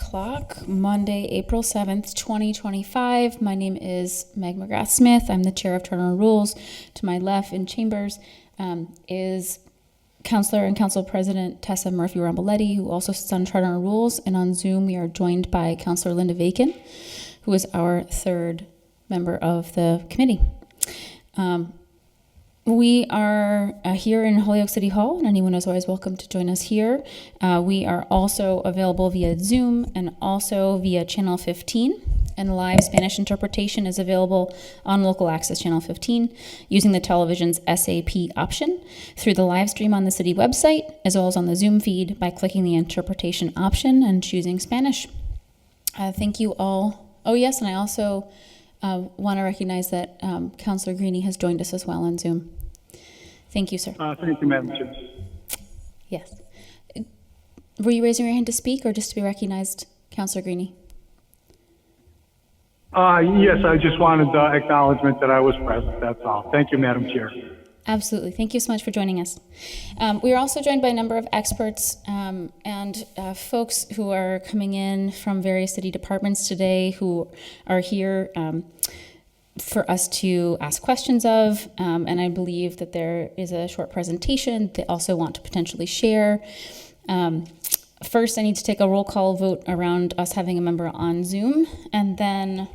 o'clock, Monday, April 7th, 2025. My name is Magrath-Smith. I'm the Chair of Charter and Rules. To my left in chambers is Councilor and Council President Tessa Murphy-Romboletti, who also sits on Charter and Rules. And on Zoom, we are joined by Councilor Linda Vacon, who is our third member of the committee. We are here in Holyoke City Hall, and anyone is always welcome to join us here. We are also available via Zoom and also via Channel 15, and live Spanish interpretation is available on Local Access Channel 15 using the television's SAP option through the live stream on the city website, as well as on the Zoom feed by clicking the interpretation option and choosing Spanish. Thank you all. Oh yes, and I also want to recognize that Councilor Greeny has joined us as well on Zoom. Thank you, sir. Thank you, Madam Chair. Yes. Were you raising your hand to speak or just to be recognized, Councilor Greeny? Yes, I just wanted acknowledgement that I was present, that's all. Thank you, Madam Chair. Absolutely. Thank you so much for joining us. We are also joined by a number of experts and folks who are coming in from various city departments today who are here for us to ask questions of, and I believe that there is a short presentation they also want to potentially share. First, I need to take a roll call vote around us having a member on Zoom, and then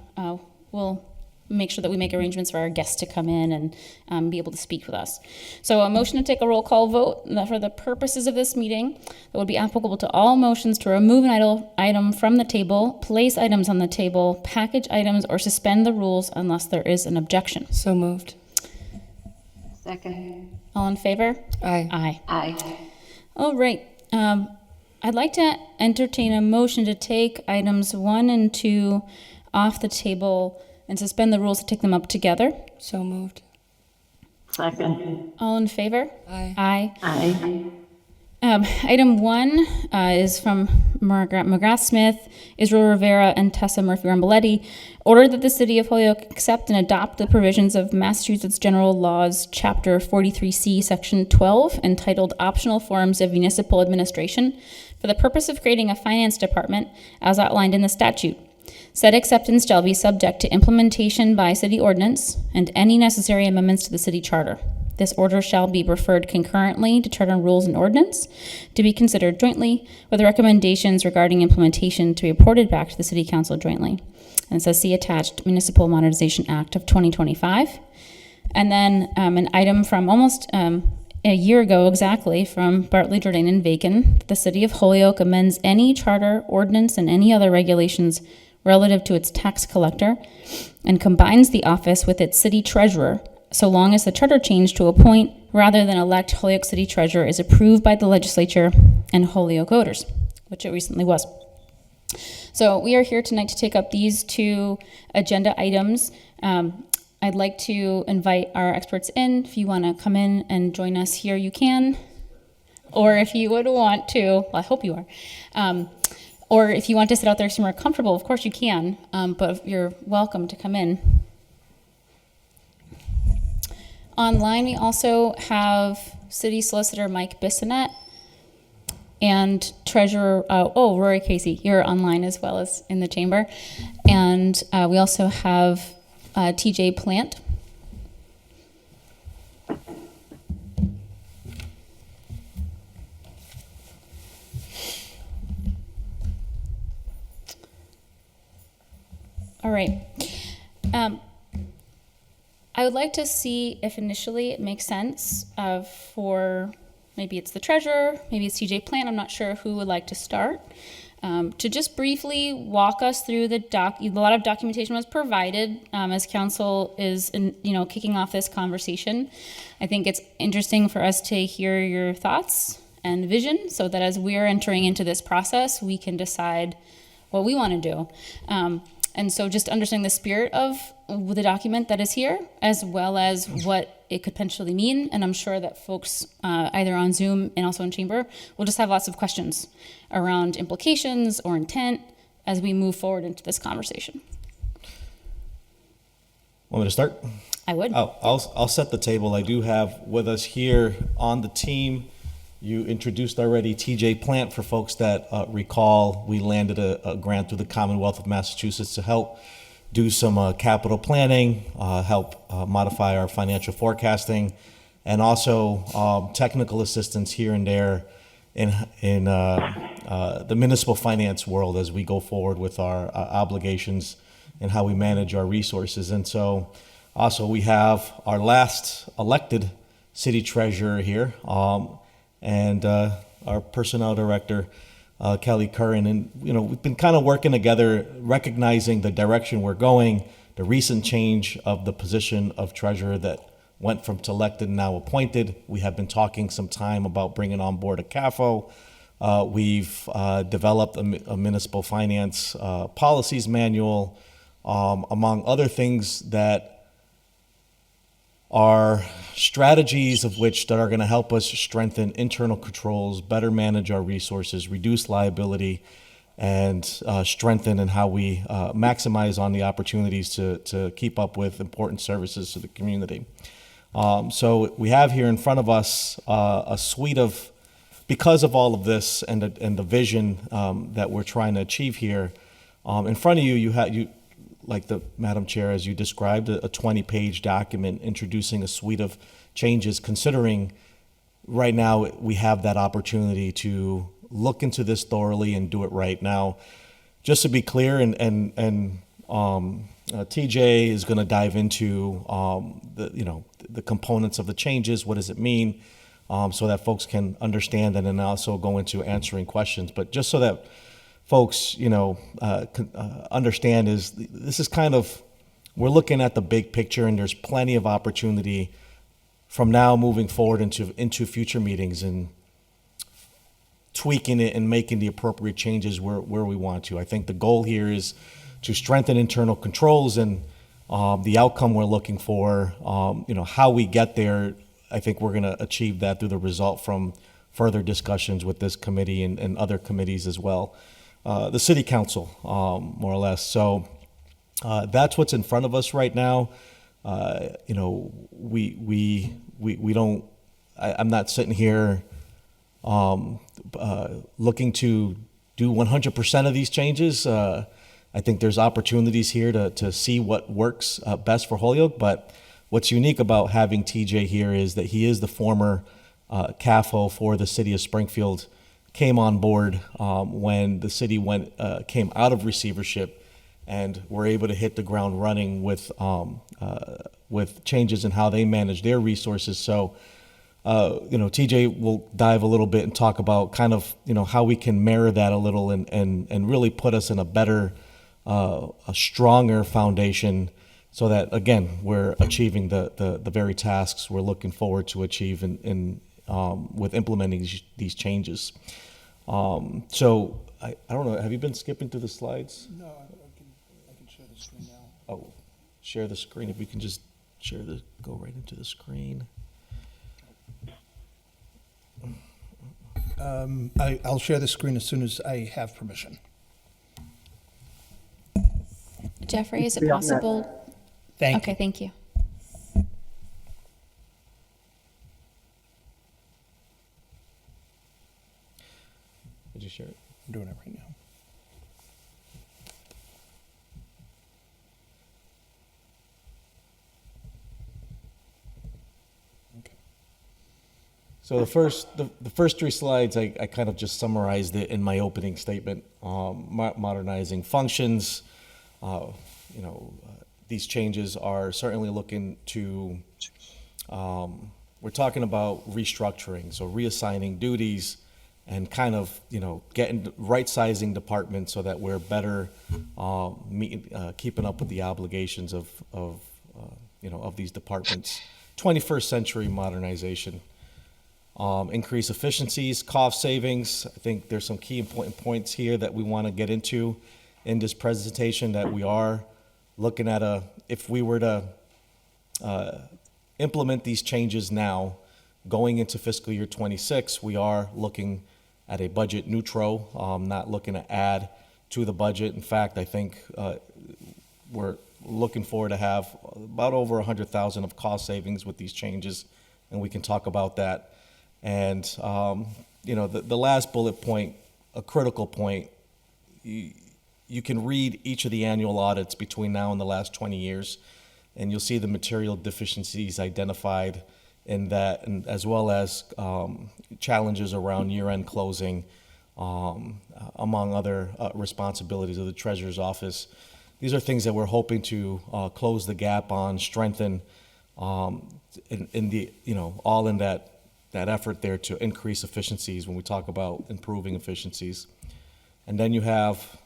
we'll make sure that we make arrangements for our guests to come in and be able to speak with us. So a motion to take a roll call vote that for the purposes of this meeting that would be applicable to all motions to remove an item from the table, place items on the table, package items, or suspend the rules unless there is an objection. So moved. Second. All in favor? Aye. Aye. Aye. All right. I'd like to entertain a motion to take items 1 and 2 off the table and suspend the rules to take them up together. So moved. Second. All in favor? Aye. Aye. Aye. Item 1 is from Magrath-Smith, Israel Rivera, and Tessa Murphy-Romboletti. Order that the City of Holyoke accept and adopt the provisions of Massachusetts General Laws, Chapter 43C, Section 12, entitled Optional Forms of Municipal Administration, for the purpose of creating a finance department as outlined in the statute. Said acceptance shall be subject to implementation by city ordinance and any necessary amendments to the city charter. This order shall be referred concurrently to charter rules and ordinance to be considered jointly, with recommendations regarding implementation to be reported back to the City Council jointly. And it says, see attached Municipal Modernization Act of 2025. And then an item from almost a year ago exactly from Bartley, Jourdain, and Vacon. The City of Holyoke amends any charter, ordinance, and any other regulations relative to its tax collector and combines the office with its city treasurer, so long as the charter change to appoint rather than elect Holyoke City Treasurer is approved by the legislature and Holyoke voters, which it recently was. So we are here tonight to take up these 2 agenda items. I'd like to invite our experts in. If you want to come in and join us here, you can. Or if you would want to, well, I hope you are. Or if you want to sit out there somewhere comfortable, of course you can, but you're welcome to come in. Online, we also have City Solicitor Mike Bissonette and Treasurer, Rory Casey. You're online as well as in the chamber. And we also have TJ Plant. All right. I would like to see if initially it makes sense for, maybe it's the treasurer, maybe it's TJ Plant, I'm not sure who would like to start, to just briefly walk us through a lot of documentation was provided as council is kicking off this conversation. I think it's interesting for us to hear your thoughts and vision so that as we're entering into this process, we can decide what we want to do. And so just understanding the spirit of the document that is here, as well as what it could potentially mean. And I'm sure that folks either on Zoom and also in chamber will just have lots of questions around implications or intent as we move forward into this conversation. Want me to start? I would. I'll set the table. I do have with us here on the team You introduced already TJ Plant. For folks that recall, we landed a grant through the Commonwealth of Massachusetts to help do some capital planning, help modify our financial forecasting, and also technical assistance here and there in the municipal finance world as we go forward with our obligations and how we manage our resources. And so also we have our last elected city treasurer here, and our personnel director, Kelly Curran. And, we've been kind of working together, recognizing the direction we're going, the recent change of the position of treasurer that went from elected and now appointed. We have been talking some time about bringing on board a CAFO. We've developed a municipal finance policies manual, among other things that are strategies of which that are going to help us strengthen internal controls, better manage our resources, reduce liability, and strengthen in how we maximize on the opportunities to keep up with important services to the community. So we have here in front of us a suite of, because of all of this and the vision that we're trying to achieve here, in front of you, you like the Madam Chair, as you described, a 20-page document introducing a suite of changes, considering right now we have that opportunity to look into this thoroughly and do it right. Now, just to be clear, and TJ is going to dive into the components of the changes. What does it mean, so that folks can understand, and then also go into answering questions. But just so that folks, understand, is this is kind of, we're looking at the big picture, and there's plenty of opportunity from now moving forward into future meetings and tweaking it and making the appropriate changes where we want to. I think the goal here is to strengthen internal controls, and the outcome we're looking for, how we get there. I think we're going to achieve that through the result from further discussions with this committee and other committees as well. The city council, more or less. So that's what's in front of us right now. We don't. I'm not sitting here looking to do 100% of these changes. I think there's opportunities here to see what works best for Holyoke. But what's unique about having TJ here is that he is the former CAFO for the city of Springfield. Came on board when the city came out of receivership, and were able to hit the ground running with changes in how they manage their resources. So, TJ will dive a little bit and talk about kind of how we can mirror that a little and really put us in a better, a stronger foundation, so that again we're achieving the very tasks we're looking forward to achieve with implementing these changes. So I don't know, have you been skipping through the slides? No, I can share the screen now. Oh, share the screen. If we can just go right into the screen. I'll share the screen as soon as I have permission. Jeffrey, is it possible? Thank Okay, you. thank you. Did you share it? I'm doing it right now. Okay. So the first three slides, I kind of just summarized it in my opening statement. Modernizing functions. These changes are certainly looking to. We're talking about restructuring, so reassigning duties, and kind of getting right-sizing departments so that we're better keeping up with the obligations of these departments. 21st century modernization. Increase efficiencies, cost savings. I think there's some key important points here that we want to get into in this presentation, that we are looking at if we were to implement these changes now, going into fiscal year 26, we are looking at a budget neutral, not looking to add to the budget. In fact, I think we're looking forward to have about over $100,000 of cost savings with these changes, and we can talk about that. And, the last bullet point, a critical point, you can read each of the annual audits between now and the last 20 years, and you'll see the material deficiencies identified in that, and as well as challenges around year-end closing, among other responsibilities of the Treasurer's Office. These are things that we're hoping to close the gap on, strengthen, in the, all in that effort there to increase efficiencies when we talk about improving efficiencies. And then you have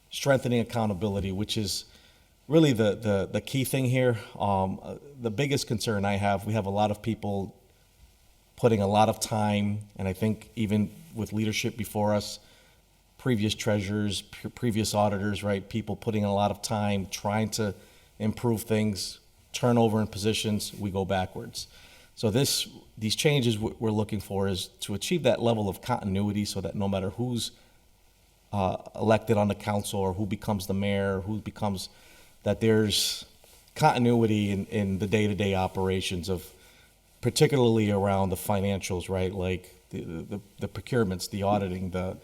strengthening accountability, which is really the key thing here. The biggest concern I have, we have a lot of people putting a lot of time, and I think even with leadership before us, previous treasurers, previous auditors, right, people putting a lot of time trying to improve things, turnover in positions, we go backwards. So these changes we're looking for is to achieve that level of continuity so that no matter who's elected on the council or who becomes the mayor, that there's continuity in the day-to-day operations of, particularly around the financials, right? Like the procurements, the auditing, the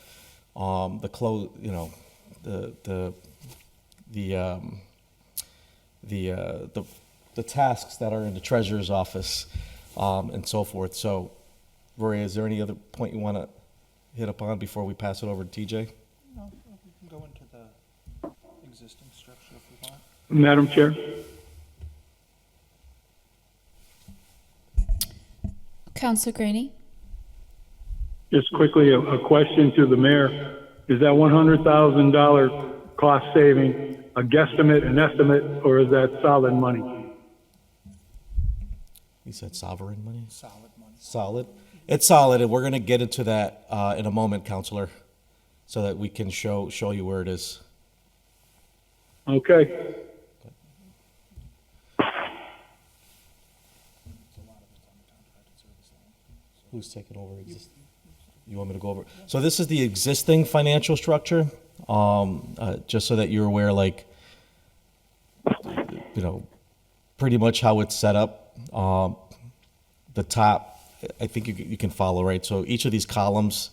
tasks that are in the treasurer's office, and so forth. So, Rory, is there any other point you want to hit upon before we pass it over to TJ? No, we can go into the existing structure if we want. Madam Chair? Councilor Graney? Just quickly, a question to the mayor. Is that $100,000 cost saving a guesstimate, an estimate, or is that solid money? You said sovereign money? Solid money. Solid. It's solid, and we're going to get into that in a moment, Counselor, so that we can show you where it is. Okay. Who's taking over? You want me to go over? So this is the existing financial structure, just so that you're aware, like, pretty much how it's set up. The top, I think you can follow, right? So each of these columns,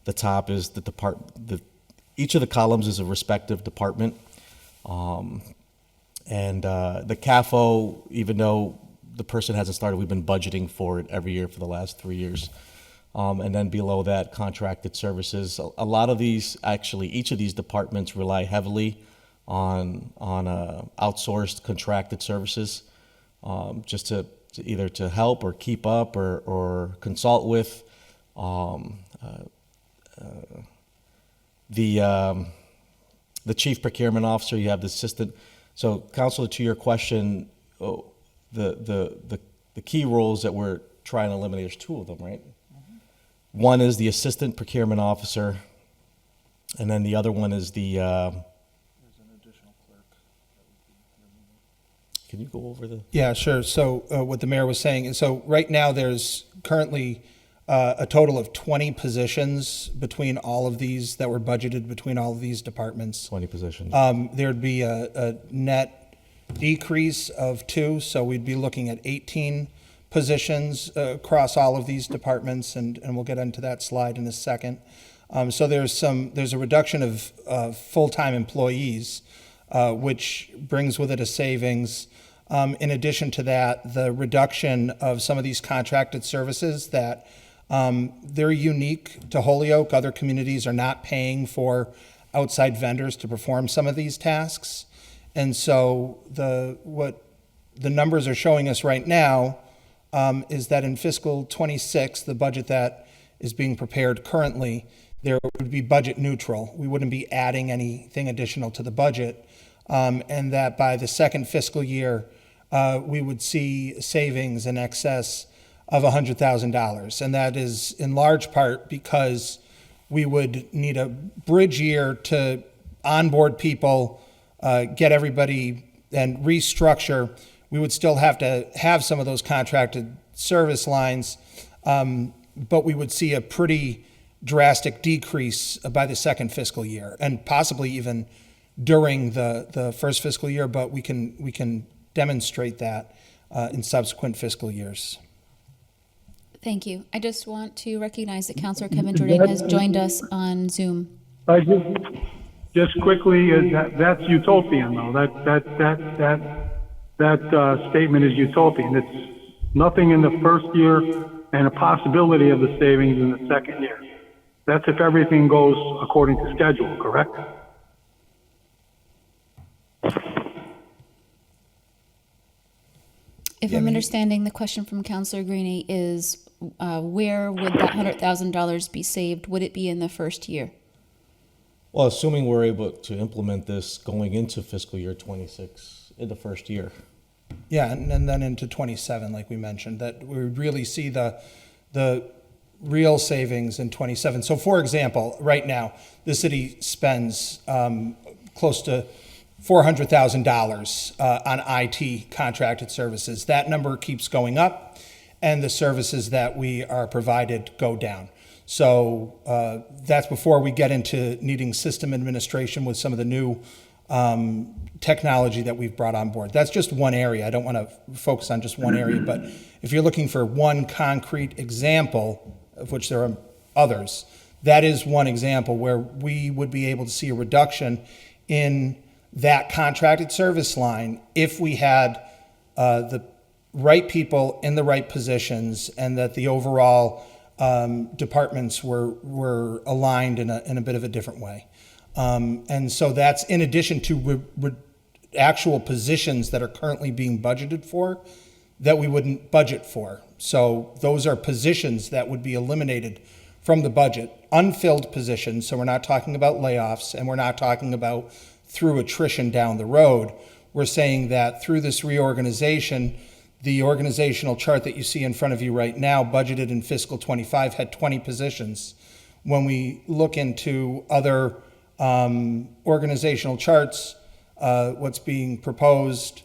the top is each of the columns is a respective department. And the CAFO, even though the person hasn't started, we've been budgeting for it every year for the last 3 years. And then below that, contracted services. A lot of these, actually, each of these departments rely heavily on outsourced contracted services, just to either to help or keep up or consult with. The chief procurement officer, you have the assistant. So, Counselor, to your question, the key roles that we're trying to eliminate, there's two of them, right? Mm-hmm. One is the assistant procurement officer, and then the other one is the. There's an additional clerk. Can you go over the? Yeah, sure. So what the mayor was saying is, so right now there's currently a total of 20 positions between all of these that were budgeted between all of these departments. 20 positions. There'd be a net decrease of 2, so we'd be looking at 18 positions across all of these departments, and we'll get into that slide in a second. So there's a reduction of full-time employees, which brings with it a savings. In addition to that, the reduction of some of these contracted services that they're unique to Holyoke. Other communities are not paying for outside vendors to perform some of these tasks. And so what the numbers are showing us right now is that in fiscal 26, the budget that is being prepared currently, there would be budget neutral. We wouldn't be adding anything additional to the budget. And that by the second fiscal year, we would see savings in excess of $100,000. And that is in large part because we would need a bridge year to onboard people, get everybody and restructure. We would still have to have some of those contracted service lines, but we would see a pretty drastic decrease by the second fiscal year, and possibly even during the first fiscal year, but we can demonstrate that in subsequent fiscal years. Thank you. I just want to recognize that Councilor Kevin Jourdain has joined us on Zoom. I just quickly, that's utopian though. That statement is utopian. It's nothing in the first year and a possibility of the savings in the second year. That's if everything goes according to schedule, correct? If I'm understanding the question from Councilor Greenie is, where would that $100,000 be saved? Would it be in the first year? Well, assuming we're able to implement this going into fiscal year 26 in the first year. Yeah, and then into 27, like we mentioned, that we would really see the real savings in 27. So for example, right now, the city spends close to $400,000 on IT contracted services. That number keeps going up, and the services that we are provided go down. So that's before we get into needing system administration with some of the new technology that we've brought on board. That's just one area. I don't want to focus on just one area, but if you're looking for one concrete example, of which there are others, that is one example where we would be able to see a reduction in that contracted service line if we had the right people in the right positions and that the overall departments were aligned in a bit of a different way. And so that's in addition to actual positions that are currently being budgeted for that we wouldn't budget for. So those are positions that would be eliminated from the budget, unfilled positions. So we're not talking about layoffs, and we're not talking about through attrition down the road. We're saying that through this reorganization, the organizational chart that you see in front of you right now, budgeted in fiscal 25, had 20 positions. When we look into other organizational charts, what's being proposed,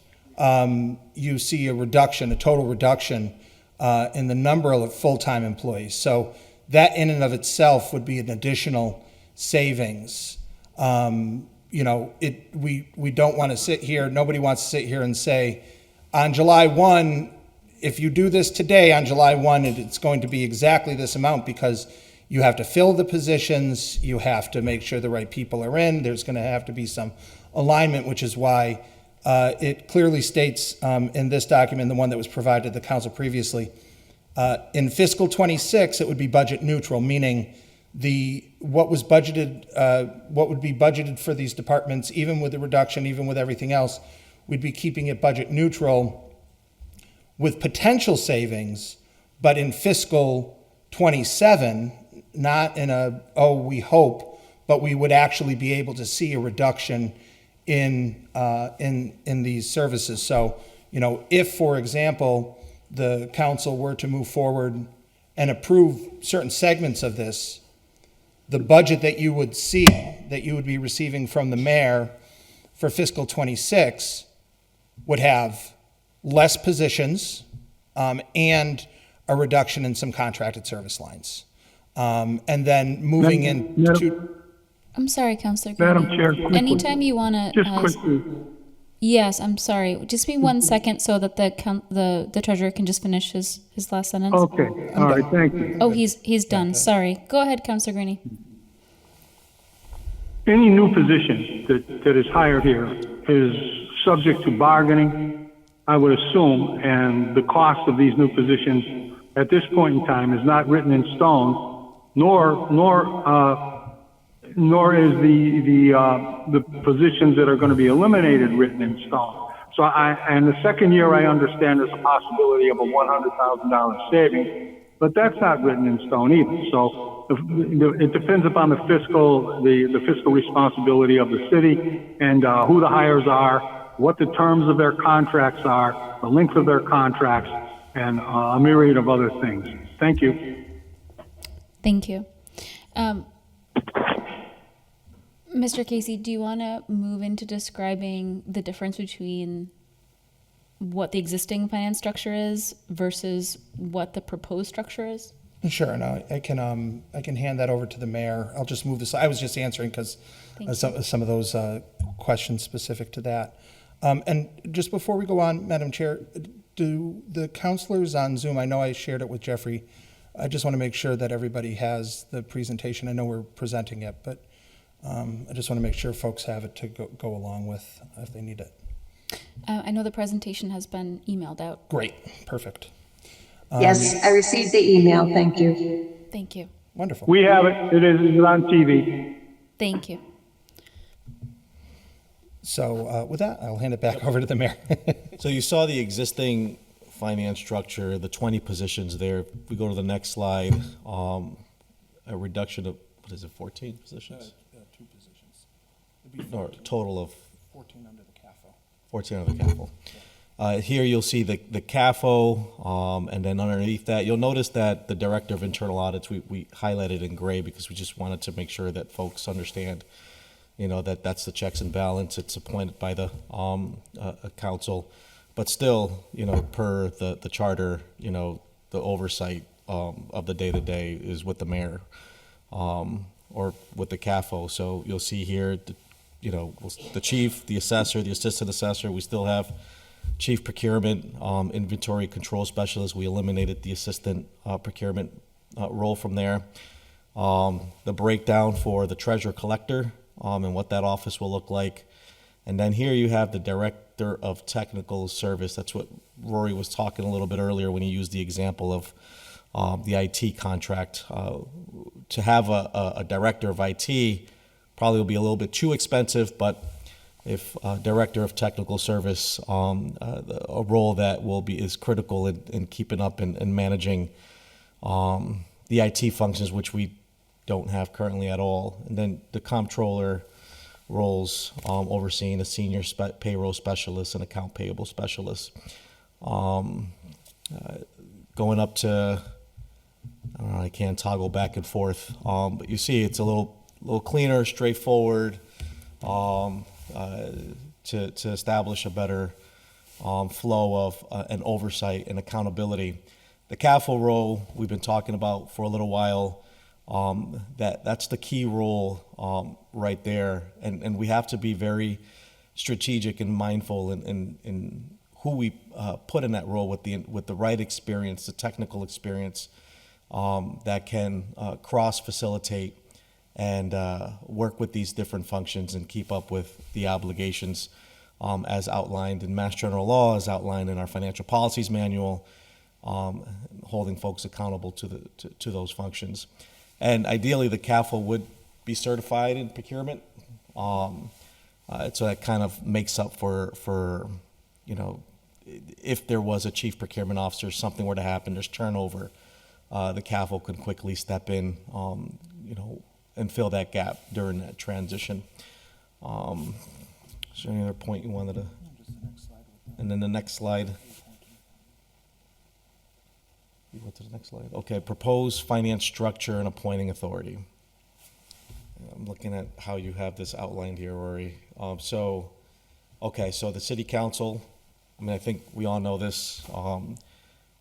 you see a reduction, a total reduction in the number of full-time employees. So that in and of itself would be an additional savings. We don't want to sit here, nobody wants to sit here and say, on July 1, if you do this today, on July 1, it's going to be exactly this amount, because you have to fill the positions, you have to make sure the right people are in, there's going to have to be some alignment, which is why it clearly states in this document, the one that was provided to the council previously, in fiscal 26, it would be budget neutral, meaning what would be budgeted for these departments, even with the reduction, even with everything else, we'd be keeping it budget neutral with potential savings, but in fiscal 27, not in we hope, but we would actually be able to see a reduction in these services. So, if, for example, the council were to move forward and approve certain segments of this, the budget that you would see, that you would be receiving from the mayor for fiscal 26 would have less positions and a reduction in some contracted service lines. And then moving into... I'm sorry, Councilor Madam Greenie. Chair, quickly. Anytime you want to... Just quickly. Yes, I'm sorry. Just be 1 second so that the treasurer can just finish his last sentence. Okay, all right, thank you. Oh, he's done. Sorry. Go ahead, Councilor Greenie. Any new position that is hired here is subject to bargaining, I would assume, and the cost of these new positions at this point in time is not written in stone, nor is the positions that are going to be eliminated written in stone. So and the second year I understand there's a possibility of a $100,000 saving, but that's not written in stone either. So it depends upon the fiscal responsibility of the city and who the hires are, what the terms of their contracts are, the length of their contracts, and a myriad of other things. Thank you. Thank you. Mr. Casey, do you want to move into describing the difference between what the existing finance structure is versus what the proposed structure is? Sure, no, I can hand that over to the mayor. I'll just move this. I was just answering because some of those questions specific to that. And just before we go on, Madam Chair, Do the counselors on Zoom, I know I shared it with Jeffrey, I just want to make sure that everybody has the presentation. I know we're presenting it, but I just want to make sure folks have it to go along with if they need it. I know the presentation has been emailed out. Great, perfect. Yes, I received the email. Thank you. Thank you. Wonderful. We have it. It is on TV. Thank you. So with that, I'll hand it back over to the mayor. So you saw the existing finance structure, the 20 positions there. If we go to the next slide, a reduction of, what is it, 14 positions? 2 positions. Or a total of 14 under the CAFO. 14 under the CAFO. Here you'll see the CAFO, and then underneath that, you'll notice that the Director of Internal Audits, we highlighted in gray because we just wanted to make sure that folks understand, you know, that that's the checks and balance. It's appointed by the council. But still, you know, per the charter, you know, the oversight of the day-to-day is with the mayor or with the CAFO. So you'll see here, you know, the chief, the assessor, the assistant assessor. We still have chief procurement, inventory control specialist. We eliminated the assistant procurement role from there. The breakdown for the treasurer collector and what that office will look like. And then here you have the director of technical service. That's what Rory was talking a little bit earlier when he used the example of the IT contract. To have a director of IT probably will be a little bit too expensive, but if director of technical service, a role that is critical in keeping up and managing the IT functions, which we don't have currently at all. And then the comptroller roles, overseeing a senior payroll specialist and account payable specialist. Going up to, I don't know, I can't toggle back and forth, but you see it's a little cleaner, straightforward, to establish a better flow of an oversight and accountability. The CAFO role we've been talking about for a little while. That's the key role right there, and we have to be very strategic and mindful in who we put in that role with the right experience, the technical experience that can cross facilitate and work with these different functions and keep up with the obligations as outlined in Mass General Law, as outlined in our financial policies manual, holding folks accountable to those functions. And ideally, the CAFO would be certified in procurement. So that kind of makes up for, you know, if there was a chief procurement officer, something were to happen, there's turnover, the CAFO can quickly step in, you know, and fill that gap during that transition. Is there any other point you wanted to? And then the next slide. You go to the next slide. Okay, proposed finance structure and appointing authority. I'm looking at how you have this outlined here, Rory. So the city council, I mean, I think we all know this, you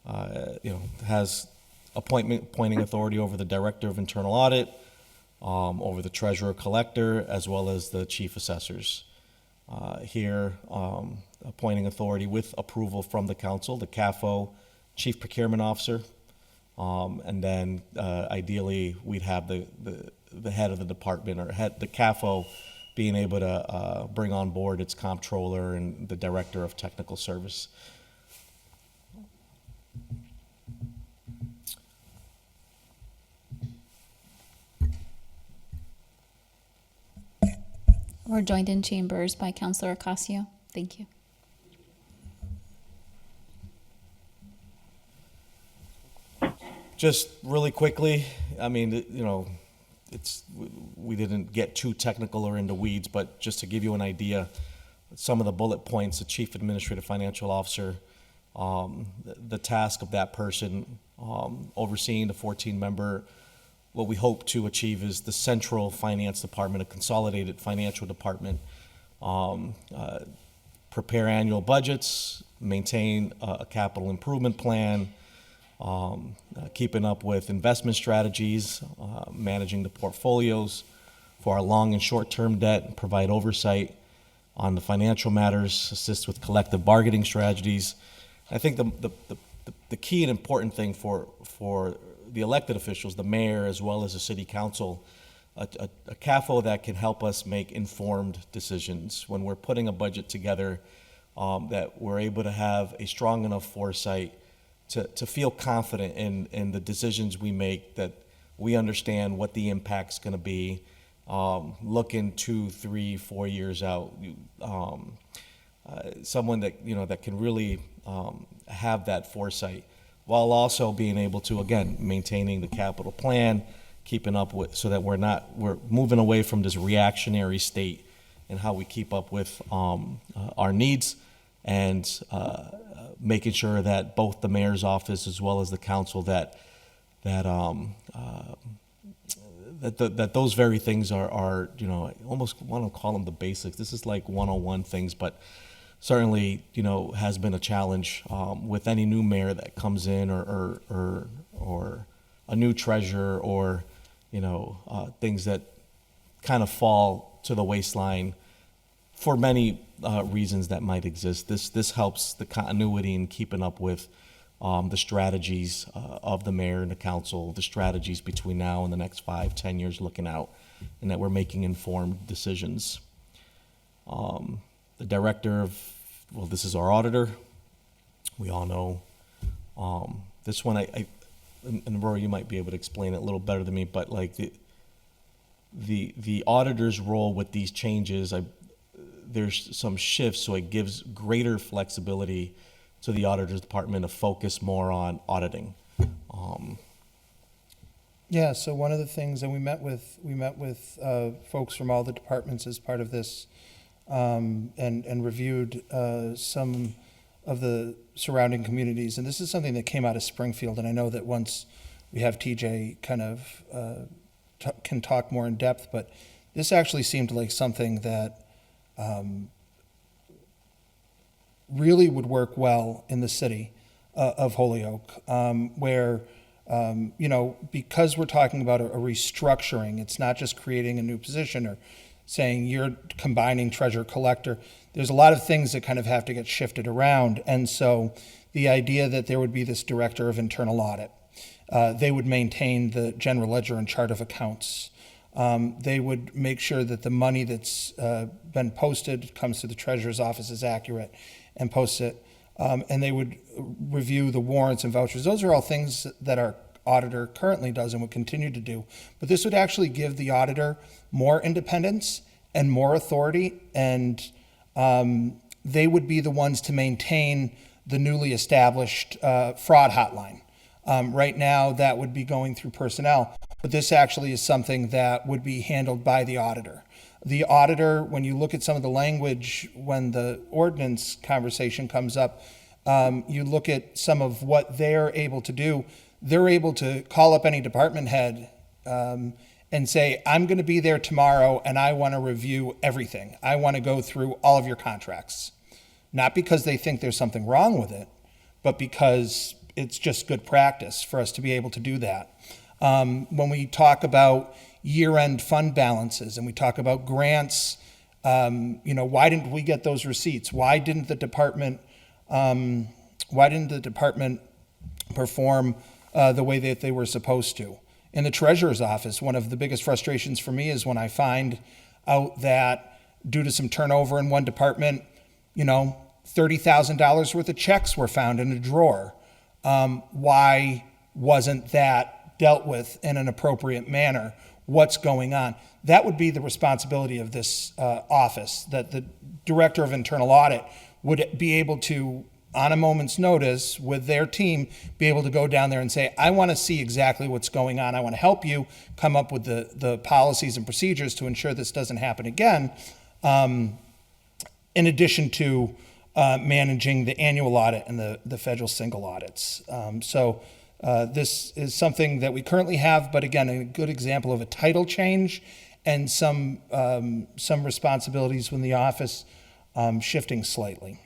know, has appointing authority over the director of internal audit, over the treasurer collector, as well as the chief assessors. Here, appointing authority with approval from the council, the CAFO, chief procurement officer, and then ideally we'd have the head of the department or the CAFO being able to bring on board its comptroller and the director of technical service. We're joined in chambers by Councilor Ocasio. Thank you. Just really quickly, I mean, you know, we didn't get too technical or into weeds, but just to give you an idea, some of the bullet points, the chief administrative financial officer, the task of that person, overseeing the 14-member, what we hope to achieve is the central finance department, a consolidated financial department, prepare annual budgets, maintain a capital improvement plan, keeping up with investment strategies, managing the portfolios for our long and short-term debt, provide oversight on the financial matters, assist with collective bargaining strategies, I think the key and important thing for the elected officials, the mayor as well as the city council, a CAFO that can help us make informed decisions when we're putting a budget together, that we're able to have a strong enough foresight to feel confident in the decisions we make, that we understand what the impact's going to be, looking 2, 3, 4 years out. Someone that that can really have that foresight, while also being able to, again, maintaining the capital plan, keeping up with, so that we're moving away from this reactionary state and how we keep up with our needs, and making sure that both the mayor's office as well as the council that those very things are I almost want to call them the basics. This is like 101 things, but certainly has been a challenge with any new mayor that comes in, or a new treasurer, or things that kind of fall to the waistline for many reasons that might exist. This helps the continuity in keeping up with the strategies of the mayor and the council, the strategies between now and the next 5, 10 years looking out, and that we're making informed decisions. The director of, this is our auditor. We all know this one. And Rory, you might be able to explain it a little better than me, but like the auditor's role with these changes, there's some shifts, so it gives greater flexibility to the auditor's department to focus more on auditing. Yeah, so one of the things, and we met with folks from all the departments as part of this, and reviewed some of the surrounding communities, and this is something that came out of Springfield, and I know that once we have TJ kind of can talk more in depth, but this actually seemed like something that really would work well in the city of Holyoke, where because we're talking about a restructuring, it's not just creating a new position or saying you're combining treasurer collector. There's a lot of things that kind of have to get shifted around. And so the idea that there would be this director of internal audit, they would maintain the general ledger and chart of accounts. They would make sure that the money that's been posted comes to the treasurer's office is accurate and post it. And they would review the warrants and vouchers. Those are all things that our auditor currently does and would continue to do. But this would actually give the auditor more independence and more authority, and they would be the ones to maintain the newly established fraud hotline. Right now, that would be going through personnel, but this actually is something that would be handled by the auditor. The auditor, when you look at some of the language, when the ordinance conversation comes up, you look at some of what they're able to do. They're able to call up any department head and say, I'm going to be there tomorrow and I want to review everything. I want to go through all of your contracts. Not because they think there's something wrong with it, but because it's just good practice for us to be able to do that. When we talk about year-end fund balances and we talk about grants, why didn't we get those receipts? Why didn't the department perform the way that they were supposed to? In the treasurer's office, one of the biggest frustrations for me is when I find out that due to some turnover in one department, $30,000 worth of checks were found in a drawer. Why wasn't that dealt with in an appropriate manner? What's going on? That would be the responsibility of this office, that the director of internal audit would be able to, on a moment's notice with their team, be able to go down there and say, I want to see exactly what's going on. I want to help you come up with the policies and procedures to ensure this doesn't happen again, in addition to managing the annual audit and the federal single audits. This is something that we currently have, but again, a good example of a title change and some responsibilities within the office shifting slightly.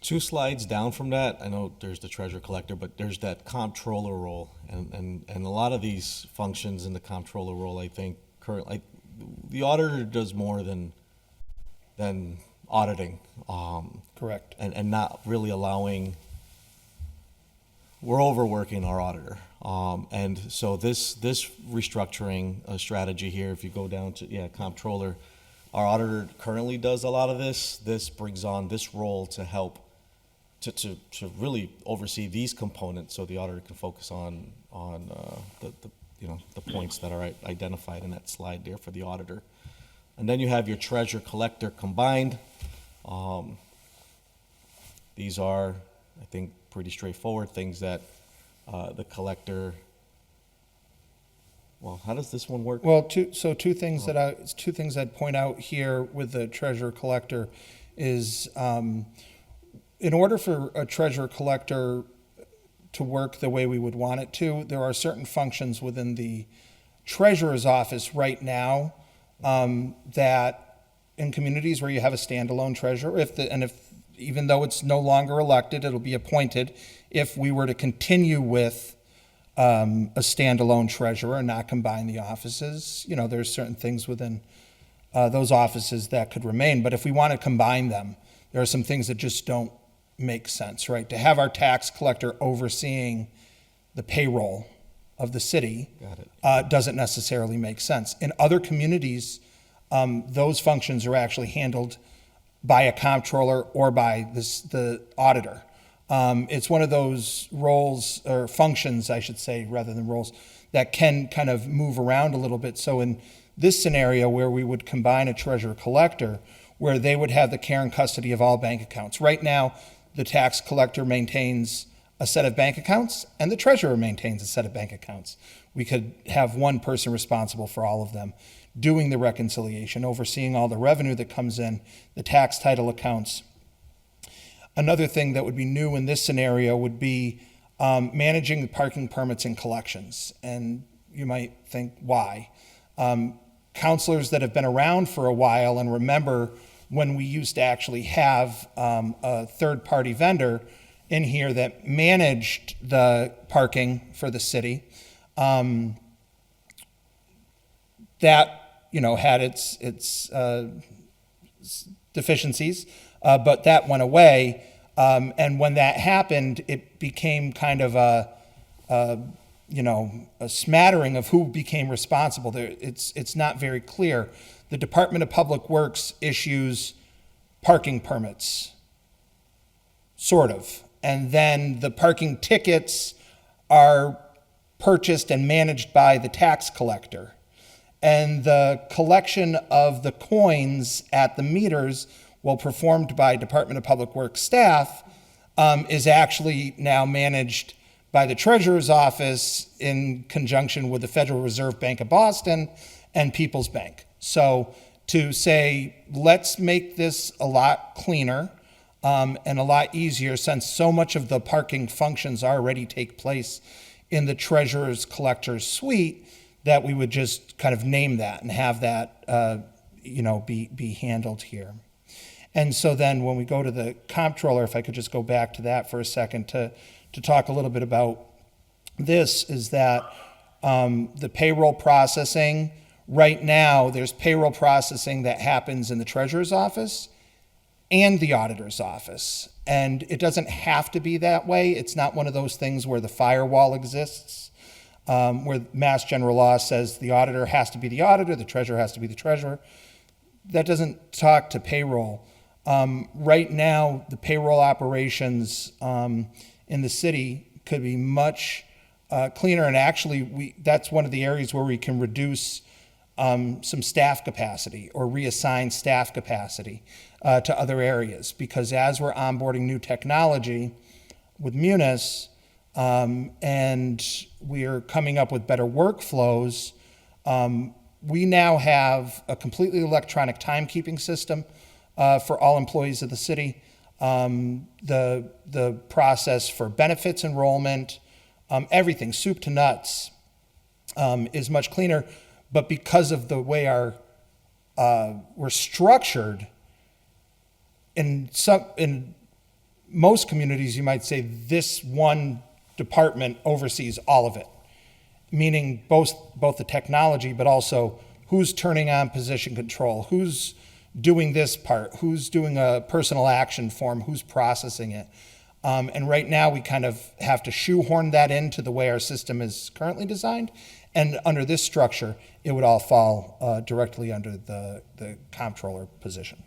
2 slides down from that, I know there's the treasurer collector, but there's that comptroller role, and a lot of these functions in the comptroller role, I think, currently, the auditor does more than auditing. Correct. And not really allowing, we're overworking our auditor. And so this restructuring strategy here, if you go down to, comptroller, our auditor currently does a lot of this. This brings on this role to help to really oversee these components so the auditor can focus on the points that are identified in that slide there for the auditor. And then you have your treasurer collector combined. These are, I think, pretty straightforward things that the collector. Well, how does this one work? Well, two things I'd point out here with the treasurer collector is, in order for a treasurer collector to work the way we would want it to, there are certain functions within the treasurer's office right now that in communities where you have a standalone treasurer, if even though it's no longer elected, it'll be appointed. If we were to continue with a standalone treasurer and not combine the offices, there's certain things within those offices that could remain. But if we want to combine them, there are some things that just don't make sense, right? To have our tax collector overseeing the payroll of the city doesn't necessarily make sense. In other communities, those functions are actually handled by a comptroller or by the auditor. It's one of those roles, or functions, I should say, rather than roles, that can kind of move around a little bit. So in this scenario where we would combine a treasurer collector, where they would have the care and custody of all bank accounts. Right now, the tax collector maintains a set of bank accounts, and the treasurer maintains a set of bank accounts. We could have one person responsible for all of them, doing the reconciliation, overseeing all the revenue that comes in, the tax title accounts. Another thing that would be new in this scenario would be managing the parking permits and collections. And you might think, why? Counselors that have been around for a while and remember when we used to actually have a third-party vendor in here that managed the parking for the city, that had its deficiencies, but that went away. And when that happened, it became kind of a smattering of who became responsible. It's not very clear. The Department of Public Works issues parking permits, sort of. And then the parking tickets are purchased and managed by the tax collector. And the collection of the coins at the meters, while performed by Department of Public Works staff, is actually now managed by the Treasurer's Office in conjunction with the Federal Reserve Bank of Boston and People's Bank. So to say, let's make this a lot cleaner and a lot easier, since so much of the parking functions already take place in the Treasurer's Collector's Suite, that we would just kind of name that and have that be handled here. And so then when we go to the comptroller, if I could just go back to that for a second to talk a little bit about this, is that the payroll processing, right now there's payroll processing that happens in the treasurer's office and the auditor's office. And it doesn't have to be that way. It's not one of those things where the firewall exists, where Mass General Law says the auditor has to be the auditor, the treasurer has to be the treasurer. That doesn't talk to payroll. Right now, the payroll operations in the city could be much cleaner, and actually that's one of the areas where we can reduce some staff capacity or reassign staff capacity to other areas, because as we're onboarding new technology with Munis, and we are coming up with better workflows, we now have a completely electronic timekeeping system for all employees of the city. The process for benefits enrollment, everything, soup to nuts, is much cleaner. But because of the way we're structured, in most communities, you might say this one department oversees all of it, meaning both the technology, but also who's turning on position control, who's doing this part, who's doing a personal action form, who's processing it. And right now, we kind of have to shoehorn that into the way our system is currently designed. And under this structure, it would all fall directly under the comptroller position.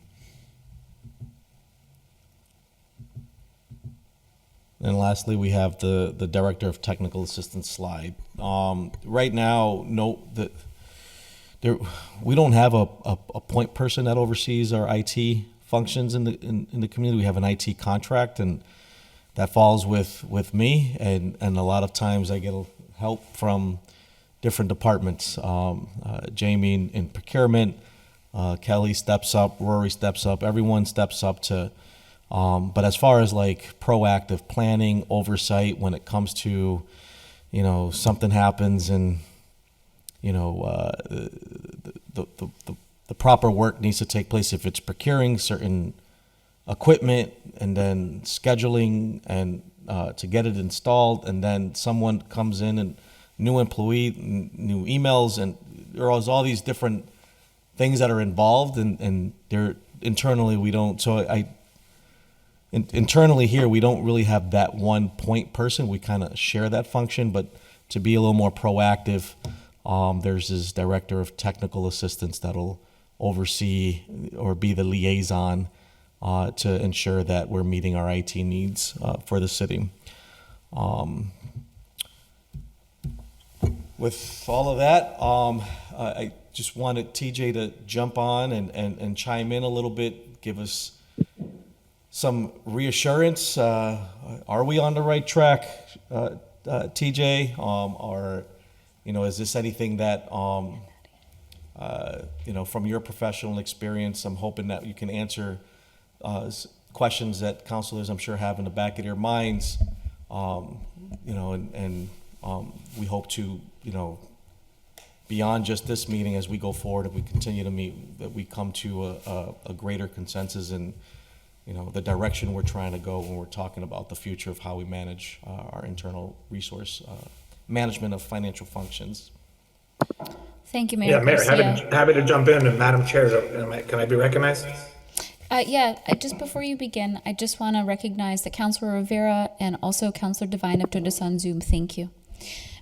And lastly, we have the Director of Technical Assistance slide. Right now, we don't have a point person that oversees our IT functions in the community. We have an IT contract, and that falls with me. And a lot of times I get help from different departments. Jamie in procurement, Kelly steps up, Rory steps up, everyone steps up to. But as far as like proactive planning, oversight, when it comes to, something happens and, the proper work needs to take place. If it's procuring certain equipment and then scheduling and to get it installed, and then someone comes in and new employee, new emails, and there's all these different things that are involved, and they're internally we don't. So internally here, we don't really have that one point person. We kind of share that function, but to be a little more proactive, there's this Director of Technical Assistance that'll oversee or be the liaison to ensure that we're meeting our IT needs for the city. With all of that, I just wanted TJ to jump on and chime in a little bit, give us some reassurance. Are we on the right track, TJ? Or, is this anything that, from your professional experience, I'm hoping that you can answer questions that counselors, I'm sure, have in the back of their minds, and we hope to, beyond just this meeting, as we go forward and we continue to meet, that we come to a greater consensus in the direction we're trying to go when we're talking about the future of how we manage our internal resource management of financial functions. Thank you, Mayor. Yeah, Mayor, Garcia. happy to jump in, and Madam Chair, can I be recognized? Just before you begin, I just want to recognize that Councilor Rivera and also Councilor Devine have joined us on Zoom. Thank you.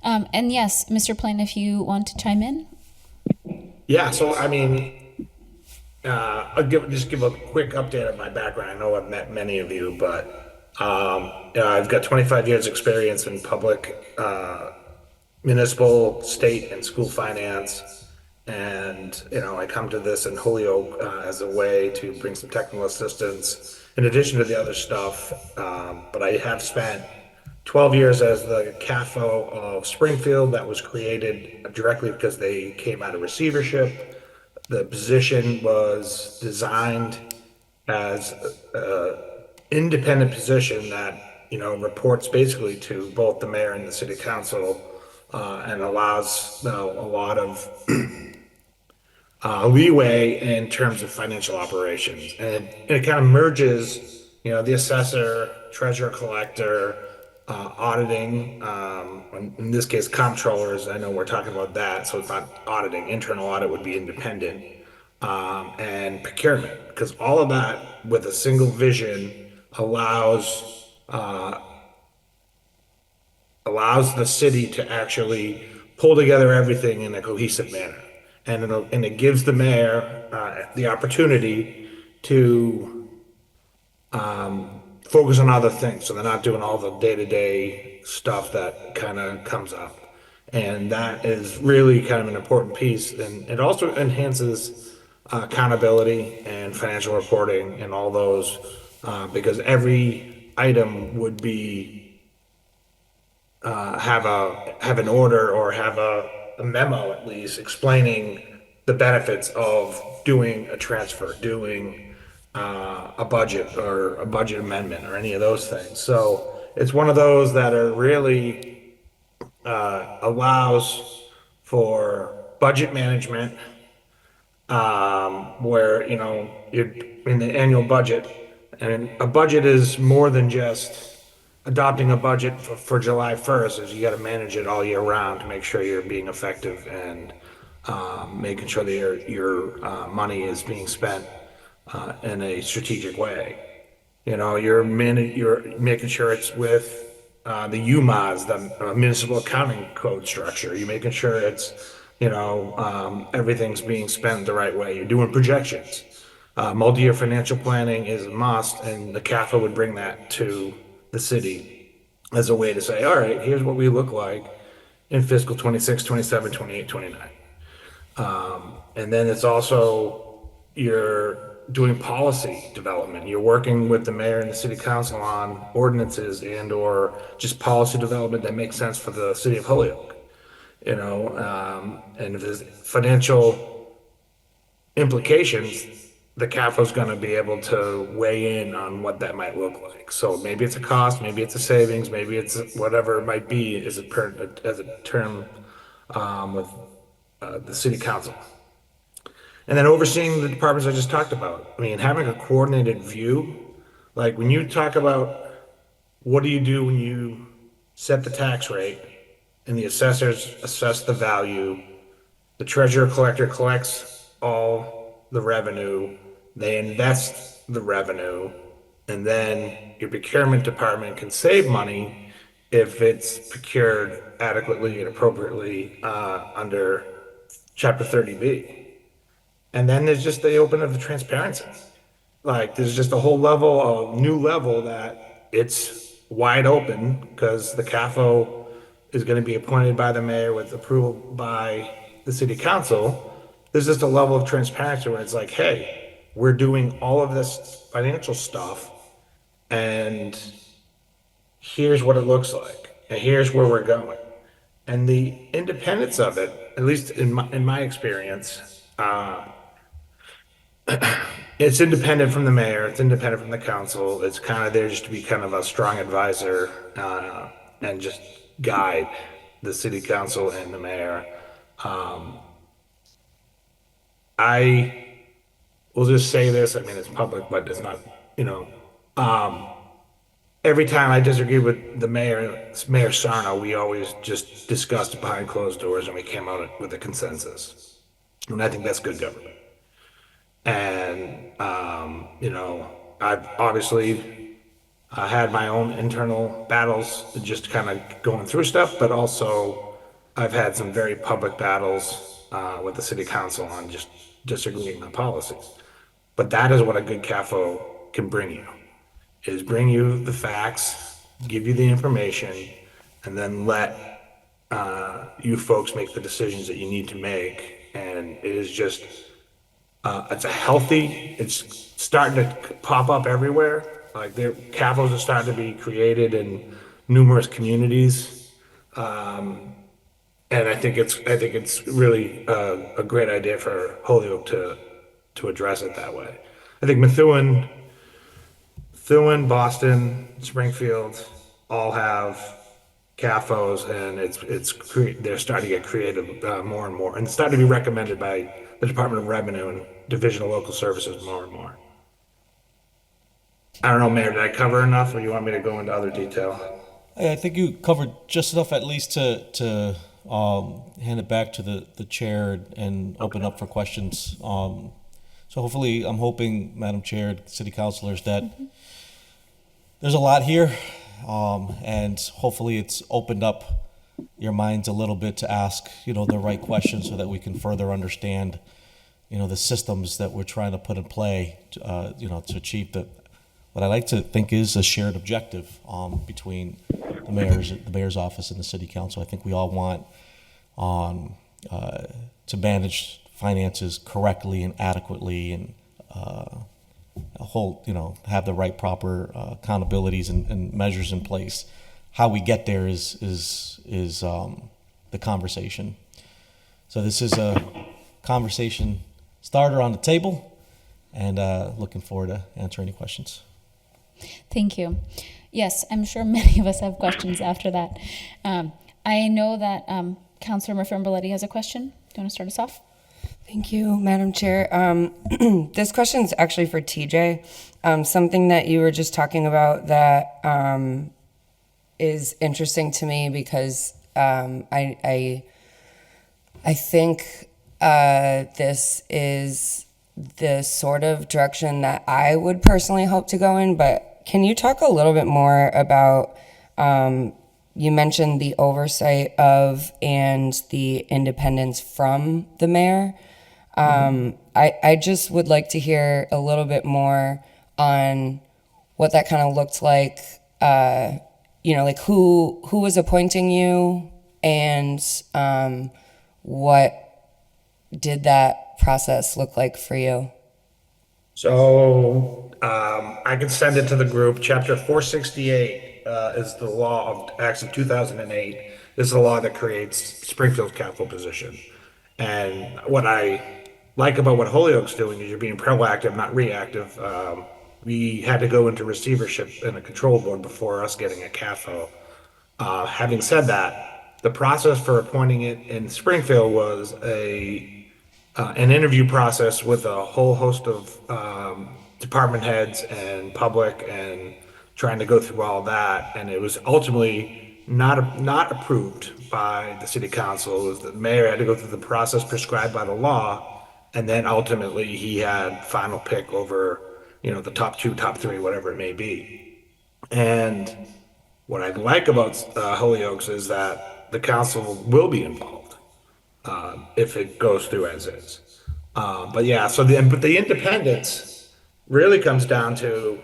And yes, Mr. Plain, if you want to chime in. Yeah, so I'll give a quick update of my background. I know I've met many of you, but I've got 25 years experience in public, municipal, state, and school finance. And, I come to this in Holyoke as a way to bring some technical assistance in addition to the other stuff. But I have spent 12 years as the CAFO of Springfield. That was created directly because they came out of receivership. The position was designed as an independent position that, reports basically to both the mayor and the city council, and allows a lot of leeway in terms of financial operations. And it kind of merges, the assessor, treasurer, collector, auditing, in this case, comptrollers. I know we're talking about that, so it's not auditing. Internal audit would be independent, and procurement, because all of that with a single vision allows the city to actually pull together everything in a cohesive manner, and it gives the mayor the opportunity to focus on other things, so they're not doing all the day-to-day stuff that kind of comes up. And that is really kind of an important piece. And it also enhances accountability and financial reporting and all those, because every item would be have an order or have a memo at least explaining the benefits of doing a transfer, doing a budget or a budget amendment or any of those things. So it's one of those that are really allows for budget management, where you're in the annual budget, and a budget is more than just adopting a budget for July 1st. Is you got to manage it all year round to make sure you're being effective and making sure that your money is being spent in a strategic way. You know, you're making sure it's with the UMAs, the Municipal Accounting Code structure. You're making sure it's, everything's being spent the right way. You're doing projections. Multi-year financial planning is a must, and the CAFA would bring that to the city as a way to say, all right, here's what we look like in fiscal 26, 27, 28, 29. And then it's also you're doing policy development. You're working with the mayor and the city council on ordinances and or just policy development that makes sense for the city of Holyoke. And if there's financial implications, the CAFO is going to be able to weigh in on what that might look like. So maybe it's a cost, maybe it's a savings, maybe it's whatever it might be as a term with the city council. And then overseeing the departments I just talked about. I mean, having a coordinated view, like when you talk about what do you do when you set the tax rate and the assessors assess the value, the treasurer collector collects all the revenue, they invest the revenue, and then your procurement department can save money if it's procured adequately and appropriately under Chapter 30B. And then there's just the open of the transparency. Like there's just a whole new level that it's wide open because the CAFO is going to be appointed by the mayor with approval by the city council. There's just a level of transparency where it's like, hey, we're doing all of this financial stuff and here's what it looks like and here's where we're going. And the independence of it, at least in my experience, it's independent from the mayor, it's independent from the council. It's kind of there just to be kind of a strong advisor and just guide the city council and the mayor. I will just say this, I mean, it's public, but it's not, every time I disagree with the Mayor Sarno, we always just discussed behind closed doors and we came out with a consensus. And I think that's good government. And, I've obviously had my own internal battles just kind of going through stuff, but also I've had some very public battles with the city council on just disagreeing on policies. But that is what a good CAFO can bring you, is bring you the facts, give you the information, and then let you folks make the decisions that you need to make. And it is just, it's starting to pop up everywhere. Like CAFOs are starting to be created in numerous communities. And I think it's really a great idea for Holyoke to address it that way. I think Methuen, Boston, Springfield all have CAFOs, and they're starting to get creative more and more, and it's starting to be recommended by the Department of Revenue and Division of Local Services more and more. I don't know, Mayor, did I cover enough, or you want me to go into other detail? I think you covered just enough, at least to hand it back to the chair and open up for questions. So hopefully, I'm hoping, Madam Chair, City Councilors, that there's a lot here, and hopefully it's opened up your minds a little bit to ask, the right questions so that we can further understand, the systems that we're trying to put in play, to achieve what I like to think is a shared objective between the mayor's office and the city council. I think we all want to manage finances correctly and adequately, and have the right proper accountabilities and measures in place. How we get there is the conversation. So this is a conversation starter on the table, and looking forward to answer any questions. Thank you. Yes, I'm sure many of us have questions after that. I know that Councilor Murphy-Romboletti has a question. Do you want to start us off? Thank you, Madam Chair. This question is actually for TJ. Something that you were just talking about that is interesting to me because I think this is the sort of direction that I would personally hope to go in, but can you talk a little bit more about, you mentioned the oversight of and the independence from the mayor. I just would like to hear a little bit more on what that kind of looked like, like who was appointing you, and what did that process look like for you? So I can send it to the group. Chapter 468 is the law of acts of 2008. This is the law that creates Springfield's capital position. And what I like about what Holyoke's doing is you're being proactive, not reactive. We had to go into receivership in a control board before us getting a CAFO. Having said that, the process for appointing it in Springfield was an interview process with a whole host of department heads and public, and trying to go through all that. And it was ultimately not approved by the city council. It was the mayor had to go through the process prescribed by the law, and then ultimately he had final pick over, the top two, top three, whatever it may be. And what I like about Holyoke's is that the council will be involved if it goes through as is. But yeah, but the independence really comes down to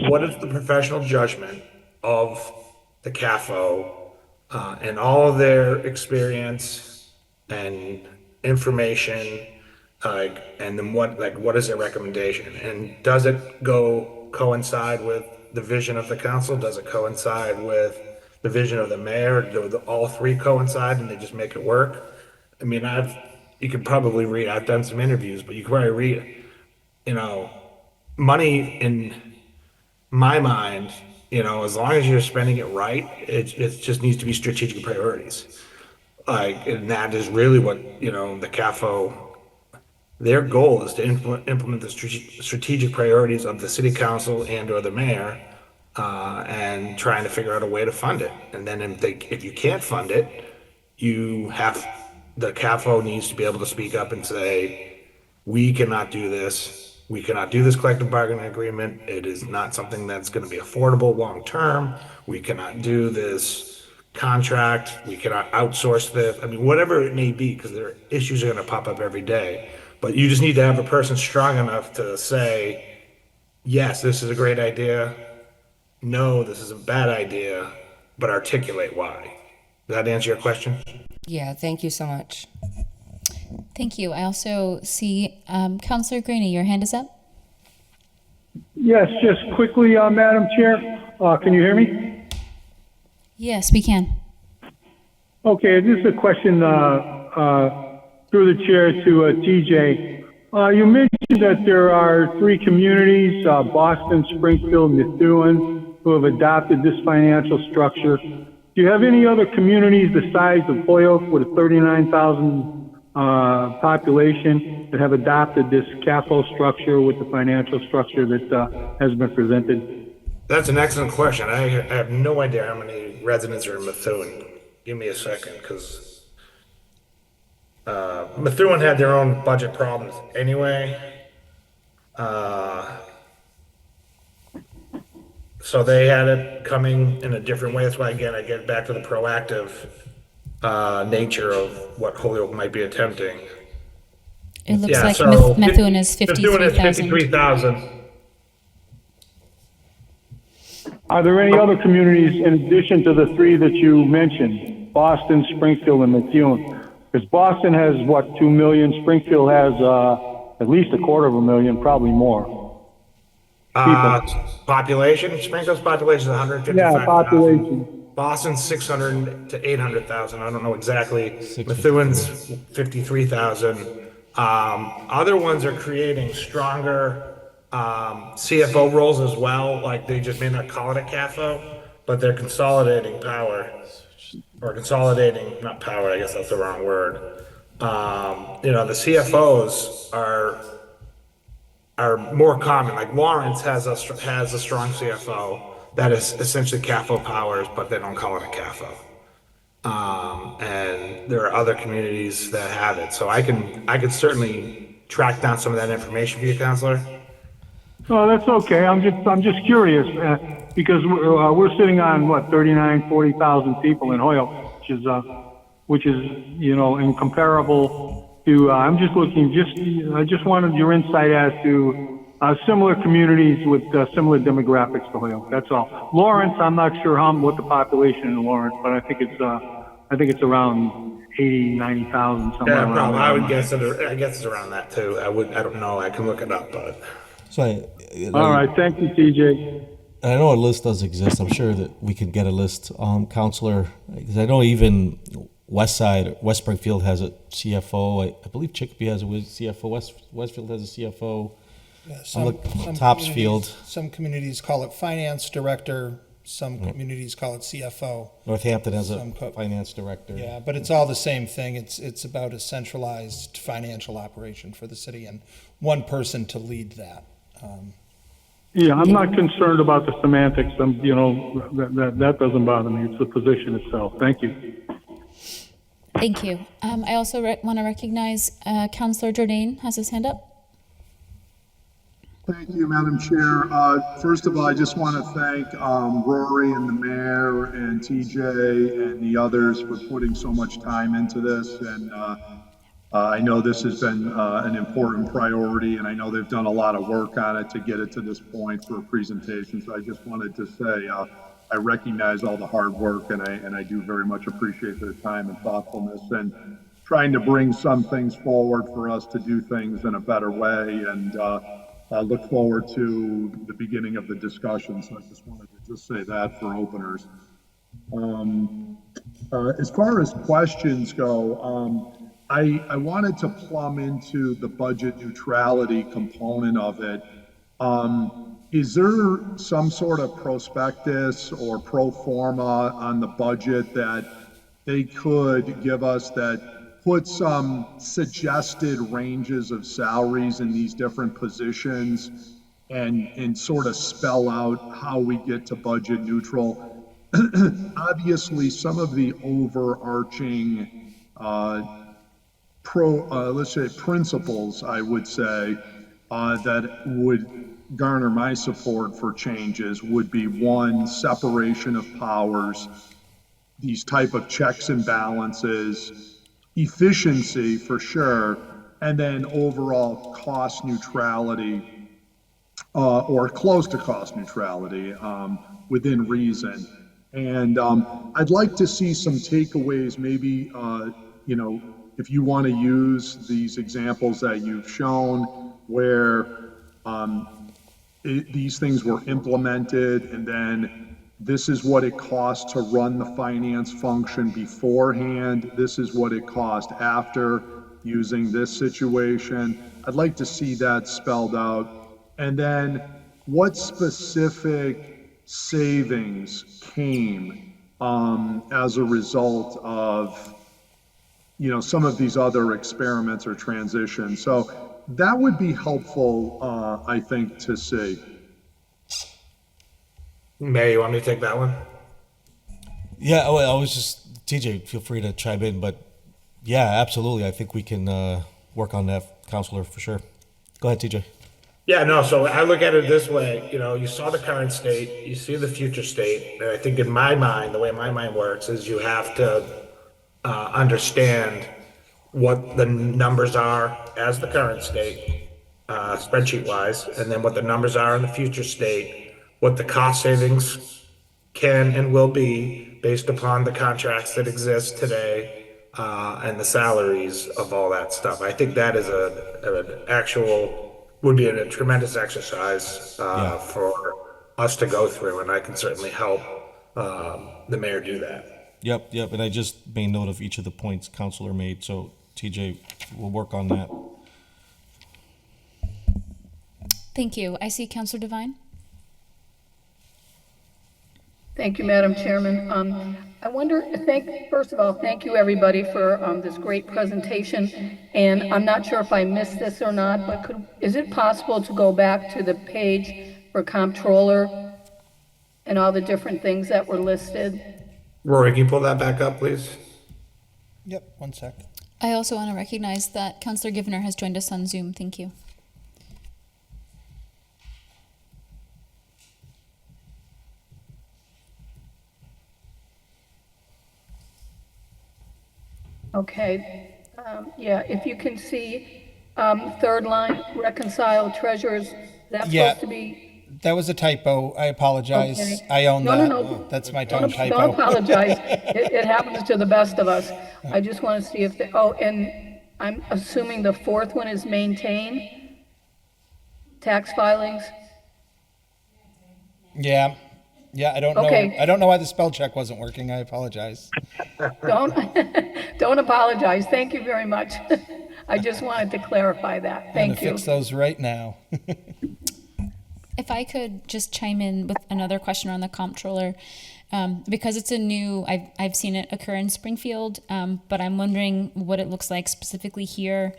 what is the professional judgment of the CAFO and all of their experience and information, and then what is their recommendation, and does it coincide with the vision of the council? Does it coincide with the vision of the mayor? Do all three coincide and they just make it work? I mean, you could probably read, I've done some interviews, but you could probably read, money in my mind, as long as you're spending it right, it just needs to be strategic priorities. And that is really what, the CAFO, their goal is to implement the strategic priorities of the city council and or the mayor, and trying to figure out a way to fund it. And then if you can't fund it, the CAFO needs to be able to speak up and say, we cannot do this. We cannot do this collective bargaining agreement. It is not something that's going to be affordable long-term. We cannot do this contract. We cannot outsource this. I mean, whatever it may be, because there are issues are going to pop up every day. But you just need to have a person strong enough to say, yes, this is a great idea. No, this is a bad idea, but articulate why. Does that answer your question? Yeah, thank you so much. Thank you. I also see Councilor Greeny, your hand is up. Yes, just quickly, Madam Chair, can you hear me? Yes, we can. Okay, this is a question through the chair to TJ. You mentioned that there are three communities, Boston, Springfield, Methuen, who have adopted this financial structure. Do you have any other communities the size of Holyoke with a 39,000 population that have adopted this CAFO structure with the financial structure that has been presented? That's an excellent question. I have no idea how many residents are in Methuen. Give me a second, because Methuen had their own budget problems anyway. So they had it coming in a different way. That's why, again, I get back to the proactive nature of what Holyoke might be attempting. It looks like Methuen is 53,000. 53,000. Are there any other communities in addition to the three that you mentioned, Boston, Springfield, and Methuen? Because Boston has, 2 million, Springfield has at least 250,000, probably more. Population, Springfield's population is 155,000. Yeah, population. Boston's 600 to 800,000. I don't know exactly. Methuen's 53,000. Other ones are creating stronger CFO roles as well. Like, they just may not call it a CAFO, but they're consolidating power, or consolidating, not power, I guess that's the wrong word. The CFOs are more common. Like Lawrence has a strong CFO that is essentially CAFO powers, but they don't call it a CAFO. And there are other communities that have it. So I could certainly track down some of that information for you, Counselor. No, that's okay. I'm just curious, because we're sitting on, what, 40,000 people in Holyoke, which is, incomparable to, I'm just looking, I just wanted your insight as to, similar communities with, similar demographics to Holyoke. That's all. Lawrence, I'm not sure what the population in Lawrence, but I think it's around 90,000, somewhere Yeah, around probably. there. I would guess I guess it's around that too. I don't know. I can look it up, but. So All right. Thank you, TJ. I know a list does exist. I'm sure that we can get a list, Counselor, because I know even West Springfield has a CFO. I believe Chicopee has a CFO. Westfield has a CFO. Yeah, Topsfield. Some communities call it finance director, some communities call it CFO. Northampton has a Some finance director. Yeah, but it's all the same thing. It's about a centralized financial operation for the city and one person to lead that. Yeah, I'm not concerned about the semantics. That doesn't bother me. It's the position itself. Thank you. Thank you. I also want to recognize Councillor Jourdain has his hand up. Thank you, Madam Chair. First of all, I just want to thank Rory and the mayor and TJ and the others for putting so much time into this. And I know this has been an important priority, and I know they've done a lot of work on it to get it to this point for a presentation. So I just wanted to say I recognize all the hard work, and I do very much appreciate their time and thoughtfulness and trying to bring some things forward for us to do things in a better way. And I look forward to the beginning of the discussion. So I just wanted to just say that for openers. As far as questions go, I wanted to plumb into the budget neutrality component of it. Is there some sort of prospectus or pro forma on the budget that they could give us that put some suggested ranges of salaries in these different positions and sort of spell out how we get to budget neutral? Obviously, some of the overarching let's say principles, I would say, that would garner my support for changes would be: one, separation of powers, these type of checks and balances, efficiency for sure, and then overall cost neutrality, or close to cost neutrality, within reason. And I'd like to see some takeaways, maybe, if you want to use these examples that you've shown where these things were implemented, and then this is what it costs to run the finance function beforehand, this is what it cost after using this situation. I'd like to see that spelled out. And then what specific savings came as a result of some of these other experiments or transitions. So that would be helpful, I think, to see. Mayor, you want me to take that one? Yeah, I was just, TJ, feel free to chime in, but yeah, absolutely. I think we can work on that, Counselor, for sure. Go ahead, TJ. Yeah, no, so I look at it this way, you saw the current state, you see the future state, and I think in my mind, the way my mind works is you have to understand what the numbers are as the current state, spreadsheet wise, and then what the numbers are in the future state, what the cost savings can and will be based upon the contracts that exist today, and the salaries of all that stuff. I think that is would be a tremendous exercise for us to go through, and I can certainly help the mayor do that. Yep, and I just made note of each of the points Counselor made, so TJ, we'll work on that. Thank you. I see Councillor Devine. Thank you, Madam Chairman. I wonder, first of all, thank you everybody for this great presentation. And I'm not sure if I missed this or not, but is it possible to go back to the page for comptroller and all the different things that were listed? Rory, can you pull that back up, please? Yep, one sec. I also want to recognize that Councillor Givner has joined us on Zoom. Thank you. Okay, yeah, if you can see, third line, reconcile treasurers, that's Yeah. supposed to be, That was a typo. I apologize. Okay. I own No, that. no. That's my don't own typo. don't apologize. It happens to the best of us. I just want to see if, and I'm assuming the fourth one is maintain, tax filings. Yeah. Yeah, I don't know. Okay. I don't know why the spell check wasn't working. I apologize. Don't, don't apologize. Thank you very much. I just wanted to clarify that. I'm Thank gonna you. fix those right now. If I could just chime in with another question on the comptroller, because it's a new, I've seen it occur in Springfield, but I'm wondering what it looks like specifically here.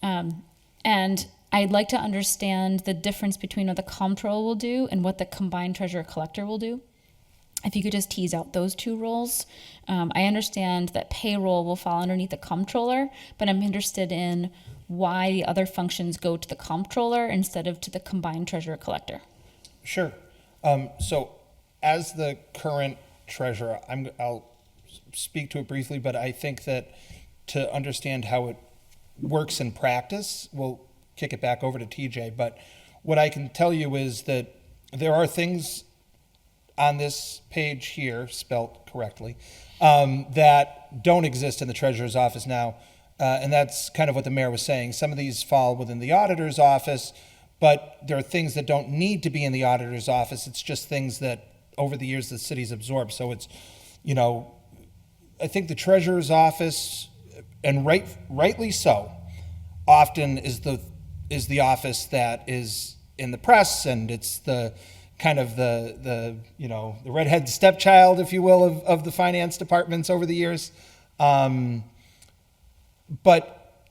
And I'd like to understand the difference between what the comptroller will do and what the combined treasurer collector will do. If you could just tease out those two roles. I understand that payroll will fall underneath the comptroller, but I'm interested in why the other functions go to the comptroller instead of to the combined treasurer collector. Sure. So as the current treasurer, I'll speak to it briefly, but I think that to understand how it works in practice, we'll kick it back over to TJ. But what I can tell you is that there are things on this page here, spelt correctly, that don't exist in the treasurer's office now. And that's kind of what the mayor was saying. Some of these fall within the auditor's office, but there are things that don't need to be in the auditor's office. It's just things that over the years the city's absorbed. So it's, I think the treasurer's office, and rightly so, often is the office that is in the press, and it's the kind of the redhead stepchild, if you will, of the finance departments over the years. But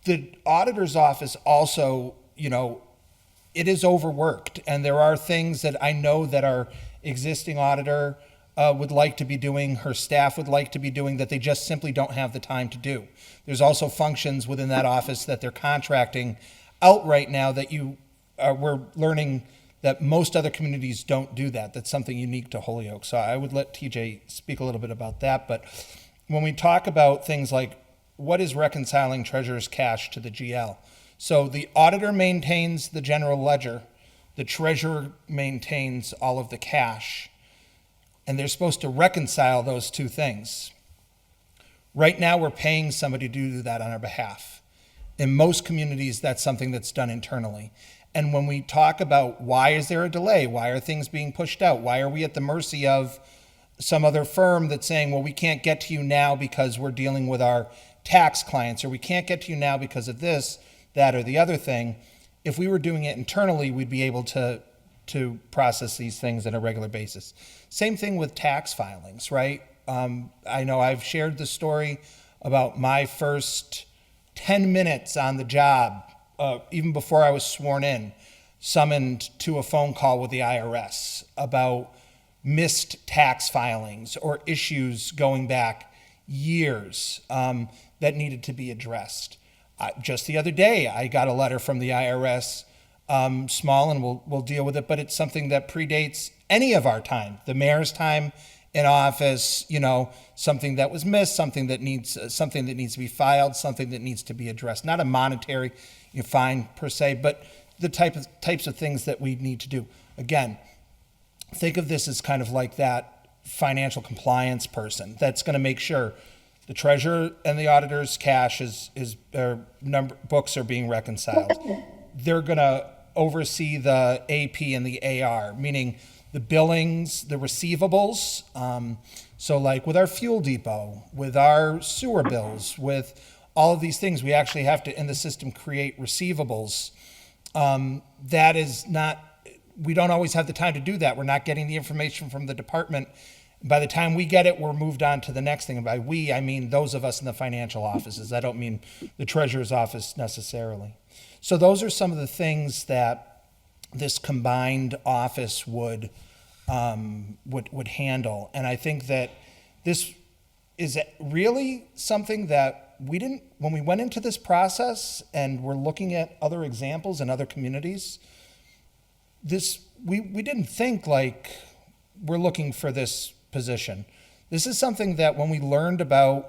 the auditor's office also, it is overworked, and there are things that I know that our existing auditor would like to be doing, her staff would like to be doing, that they just simply don't have the time to do. There's also functions within that office that they're contracting out right now that we're learning that most other communities don't do that. That's something unique to Holyoke. So I would let TJ speak a little bit about that. But when we talk about things like what is reconciling treasurer's cash to the GL? So the auditor maintains the general ledger, the treasurer maintains all of the cash, and they're supposed to reconcile those two things. Right now, we're paying somebody to do that on our behalf. In most communities, that's something that's done internally. And when we talk about why is there a delay, why are things being pushed out, why are we at the mercy of some other firm that's saying, well, we can't get to you now because we're dealing with our tax clients, or we can't get to you now because of this, that, or the other thing. If we were doing it internally, we'd be able to process these things on a regular basis. Same thing with tax filings, right? I know I've shared the story about my first 10 minutes on the job, even before I was sworn in, summoned to a phone call with the IRS about missed tax filings or issues going back years that needed to be addressed. Just the other day, I got a letter from the IRS, small, and we'll deal with it, but it's something that predates any of our time, the mayor's time in office, something that was missed, something that needs to be filed, something that needs to be addressed. Not a monetary fine per se, but the types of things that we need to do. Again, think of this as kind of like that financial compliance person that's going to make sure the treasurer and the auditor's cash books are being reconciled. They're going to oversee the AP and the AR, meaning the billings, the receivables. So like with our fuel depot, with our sewer bills, with all of these things, we actually have to, in the system, create receivables. That is not, we don't always have the time to do that. We're not getting the information from the department. By the time we get it, we're moved on to the next thing. And by we, I mean those of us in the financial offices. I don't mean the treasurer's office necessarily. So those are some of the things that this combined office would handle. And I think that this is it really something that we didn't, when we went into this process and we're looking at other examples in other communities, we didn't think like we're looking for this position. This is something that when we learned about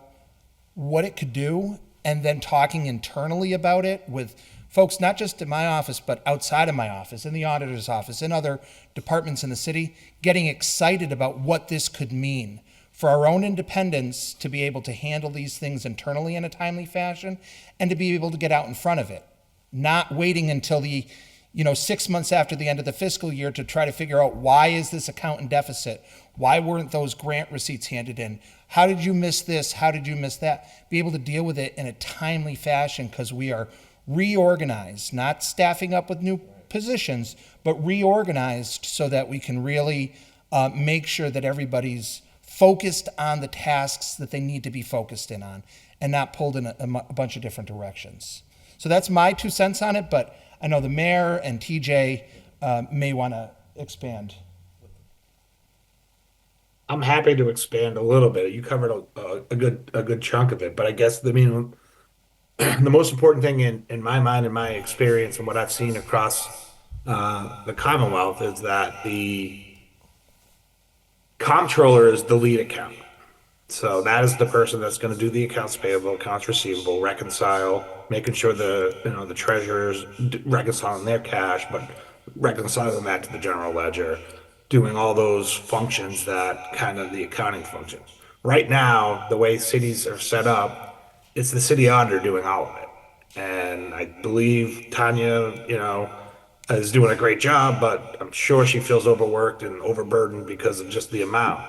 what it could do and then talking internally about it with folks, not just in my office, but outside of my office, in the auditor's office, in other departments in the city, getting excited about what this could mean for our own independence to be able to handle these things internally in a timely fashion and to be able to get out in front of it, not waiting until the 6 months after the end of the fiscal year to try to figure out why is this account in deficit? Why weren't those grant receipts handed in? How did you miss this? How did you miss that? Be able to deal with it in a timely fashion because we are reorganized, not staffing up with new positions, but reorganized so that we can really make sure that everybody's focused on the tasks that they need to be focused in on and not pulled in a bunch of different directions. So that's my 2 cents on it, but I know the mayor and TJ may want to expand. I'm happy to expand a little bit. You covered a good chunk of it, but I guess the most important thing in my mind, in my experience, and what I've seen across the Commonwealth is that the comptroller is the lead accountant. So that is the person that's going to do the accounts payable, accounts receivable, reconcile, making sure the treasurers reconciling their cash, but reconciling that to the general ledger, doing all those functions that kind of the accounting functions. Right now, the way cities are set up, it's the city auditor doing all of it. And I believe Tanya, is doing a great job, but I'm sure she feels overworked and overburdened because of just the amount.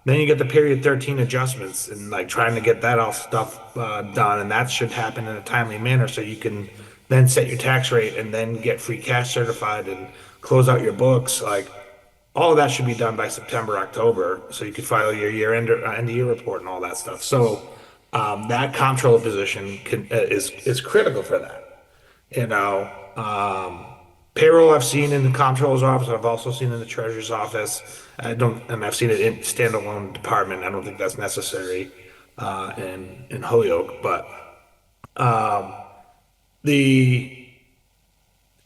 Then you get the period 13 adjustments and like trying to get that all stuff done, and that should happen in a timely manner so you can then set your tax rate and then get free cash certified and close out your books. Like all of that should be done by September, October, so you could file your end of year report and all that stuff. So that comptroller position is critical for that. Payroll I've seen in the comptroller's office. I've also seen in the treasurer's office. I've seen it in standalone department. I don't think that's necessary in Holyoke, but the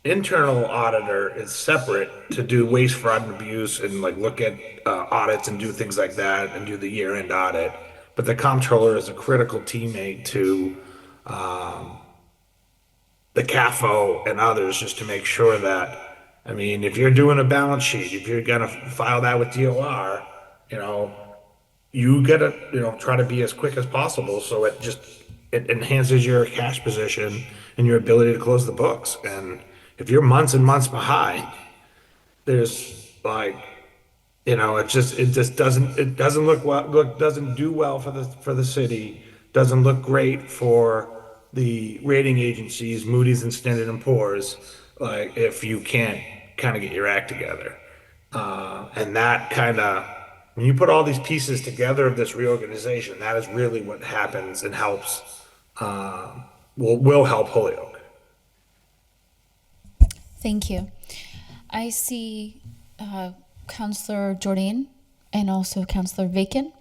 internal auditor is separate to do waste, fraud, and abuse, and like look at audits and do things like that, and do the year-end audit. But the comptroller is a critical teammate to the CAFO and others, just to make sure that, if you're doing a balance sheet, if you're gonna file that with DOR, you gotta, try to be as quick as possible so it enhances your cash position and your ability to close the books. And if you're months and months behind, there's like, it just doesn't doesn't do well for the city, doesn't look great for the rating agencies, Moody's and Standard & Poor's, like if you can't kind of get your act together. And that when you put all these pieces together of this reorganization, that is really what happens and helps, will help Holyoke. Thank you. I see Councillor Jourdain and also Councillor Vacon.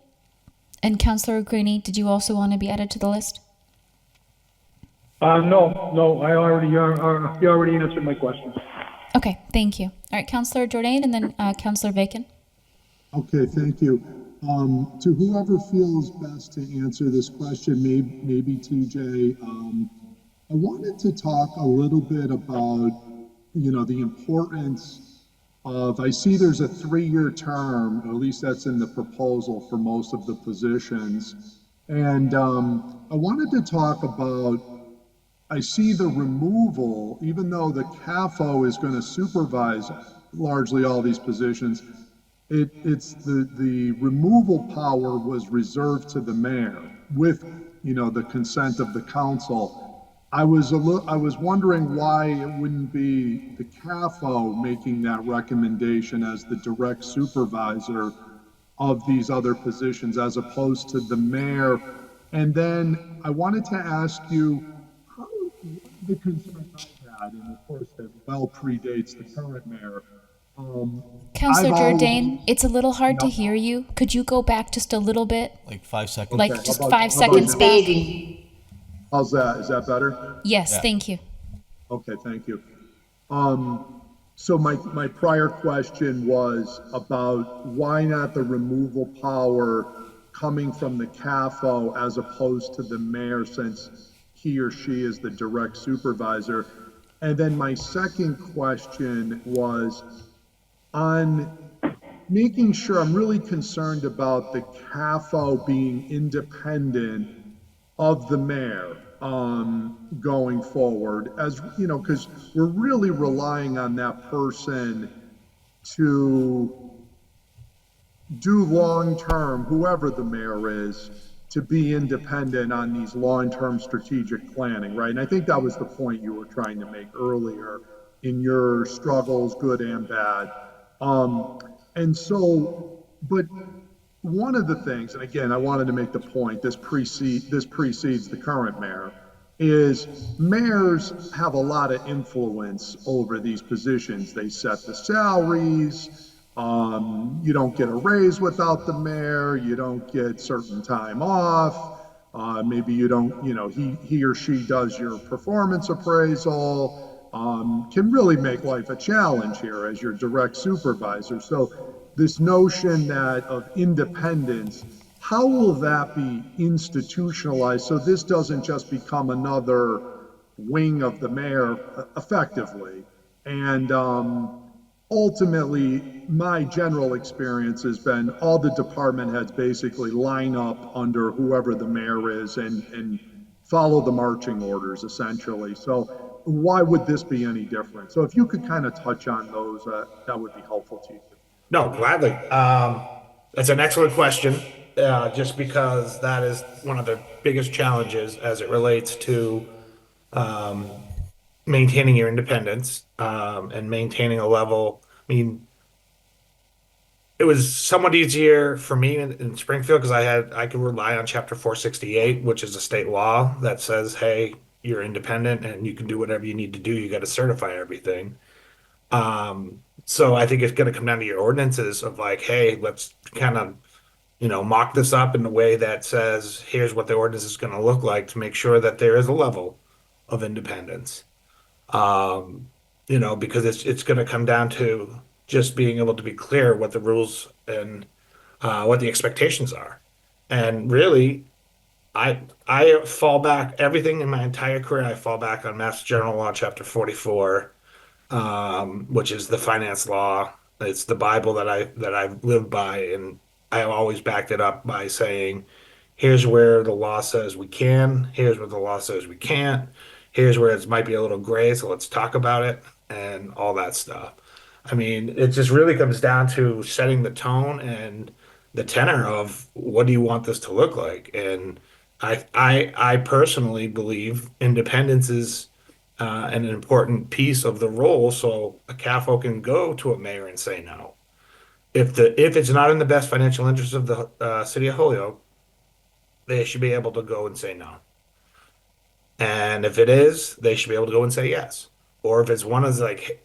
And Councillor Greeny, did you also want to be added to the list? No, you already answered my question. Okay, thank you. All right, Councillor Jourdain and then Councillor Vacon. Okay, thank you. To whoever feels best to answer this question, maybe TJ, I wanted to talk a little bit about, the importance of, I see there's a 3-year term, or at least that's in the proposal for most of the positions. And I wanted to talk about, I see the removal, even though the CAFO is going to supervise largely all these positions, it's the removal power was reserved to the mayor with, the consent of the council. I was wondering why it wouldn't be the CAFO making that recommendation as the direct supervisor of these other positions as opposed to the mayor. And then I wanted to ask you, the concern I had, and of course that well predates the current mayor, Counselor I've always- Jourdain, it's a little hard to Yep. hear you. Could you go back just a little bit? Like 5 seconds. Like Okay, just how about- 5 seconds how back? How's that? Is that better? Yes, Yeah. thank you. Okay, thank you. So my prior question was about why not the removal power coming from the CAFO as opposed to the mayor, since he or she is the direct supervisor. And then my second question was on making sure, I'm really concerned about the CAFO being independent of the mayor going forward, as you know, because we're really relying on that person to do long-term, whoever the mayor is, to be independent on these long-term strategic planning, right? And I think that was the point you were trying to make earlier in your struggles, good and bad. And so, but one of the things, and again, I wanted to make the point, this precedes the current mayor, is mayors have a lot of influence over these positions. They set the salaries. You don't get a raise without the mayor. You don't get certain time off. Maybe you don't, you know, he or she does your performance appraisal. Can really make life a challenge here as your direct supervisor. So this notion that of independence, how will that be institutionalized so this doesn't just become another wing of the mayor effectively? And ultimately, my general experience has been all the department heads basically line up under whoever the mayor is and follow the marching orders essentially. So why would this be any different? So if you could kind of touch on those, that would be helpful to you. No, gladly. That's an excellent question, just because that is one of the biggest challenges as it relates to maintaining your independence and maintaining a level. I mean, it was somewhat easier for me in Springfield because I could rely on Chapter 468, which is a state law that says, hey, you're independent and you can do whatever you need to do. You got to certify everything. So I think it's going to come down to your ordinances of like, hey, let's kind of, mock this up in a way that says, here's what the ordinance is going to look like to make sure that there is a level of independence. Because it's going to come down to just being able to be clear what the rules and what the expectations are. And really, I fall back, everything in my entire career, I fall back on Mass General Law, Chapter 44, which is the finance law. It's the Bible that I've lived by, and I have always backed it up by saying, here's where the law says we can, here's where the law says we can't, here's where it might be a little gray, so let's talk about it, and all that stuff. I mean, it just really comes down to setting the tone and the tenor of what do you want this to look like. And I personally believe independence is an important piece of the role, so a CAFO can go to a mayor and say no. If it's not in the best financial interest of the city of Holyoke, they should be able to go and say no. And if it is, they should be able to go and say yes. Or if it's one is like,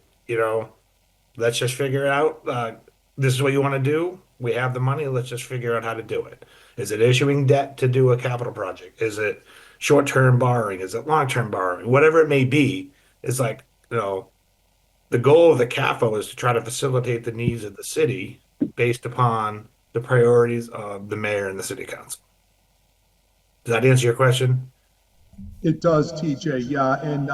let's just figure it out. This is what you want to do. We have the money. Let's just figure out how to do it. Is it issuing debt to do a capital project? Is it short-term borrowing? Is it long-term borrowing? Whatever it may be, it's like, the goal of the CAFO is to try to facilitate the needs of the city based upon the priorities of the mayor and the city council. Does that answer your question? It does, TJ. Yeah. And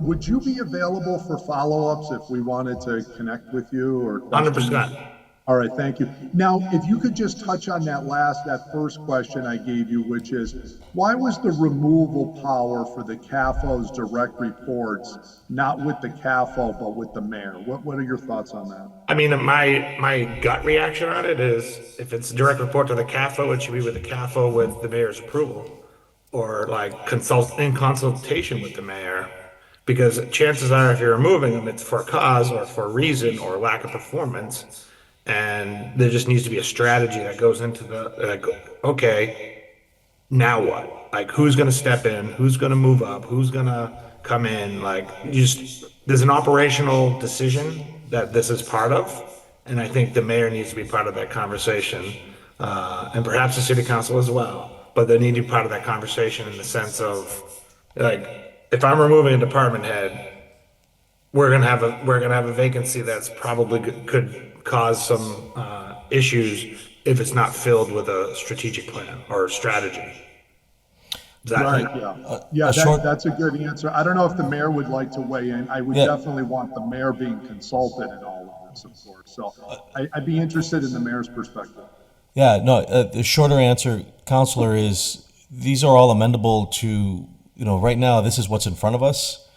would you be available for follow-ups if we wanted to connect with you or? 100%. All right, thank you. Now, if you could just touch on that first question I gave you, which is, why was the removal power for the CAFO's direct reports not with the CAFO, but with the mayor? What are your thoughts on that? I mean, my gut reaction on it is if it's a direct report to the CAFO, it should be with the CAFO with the mayor's approval or like in consultation with the mayor. Because chances are if you're removing them, it's for cause or for reason or lack of performance. And there just needs to be a strategy that goes into okay, now what? Like, who's going to step in? Who's going to move up? Who's going to come in? Like, there's an operational decision that this is part of. And I think the mayor needs to be part of that conversation, and perhaps the city council as well. But they need to be part of that conversation in the sense of, like, if I'm removing a department head, we're gonna have a vacancy that's probably could cause some issues if it's not filled with a strategic plan or strategy. Is that Right, yeah, that's a good answer. I don't know if the mayor would like to weigh in. I would definitely want the mayor being consulted in all of this, of course. So I'd be interested in the mayor's perspective. Yeah, no, the shorter answer, Counselor, is these are all amendable to, right now, this is what's in front of us.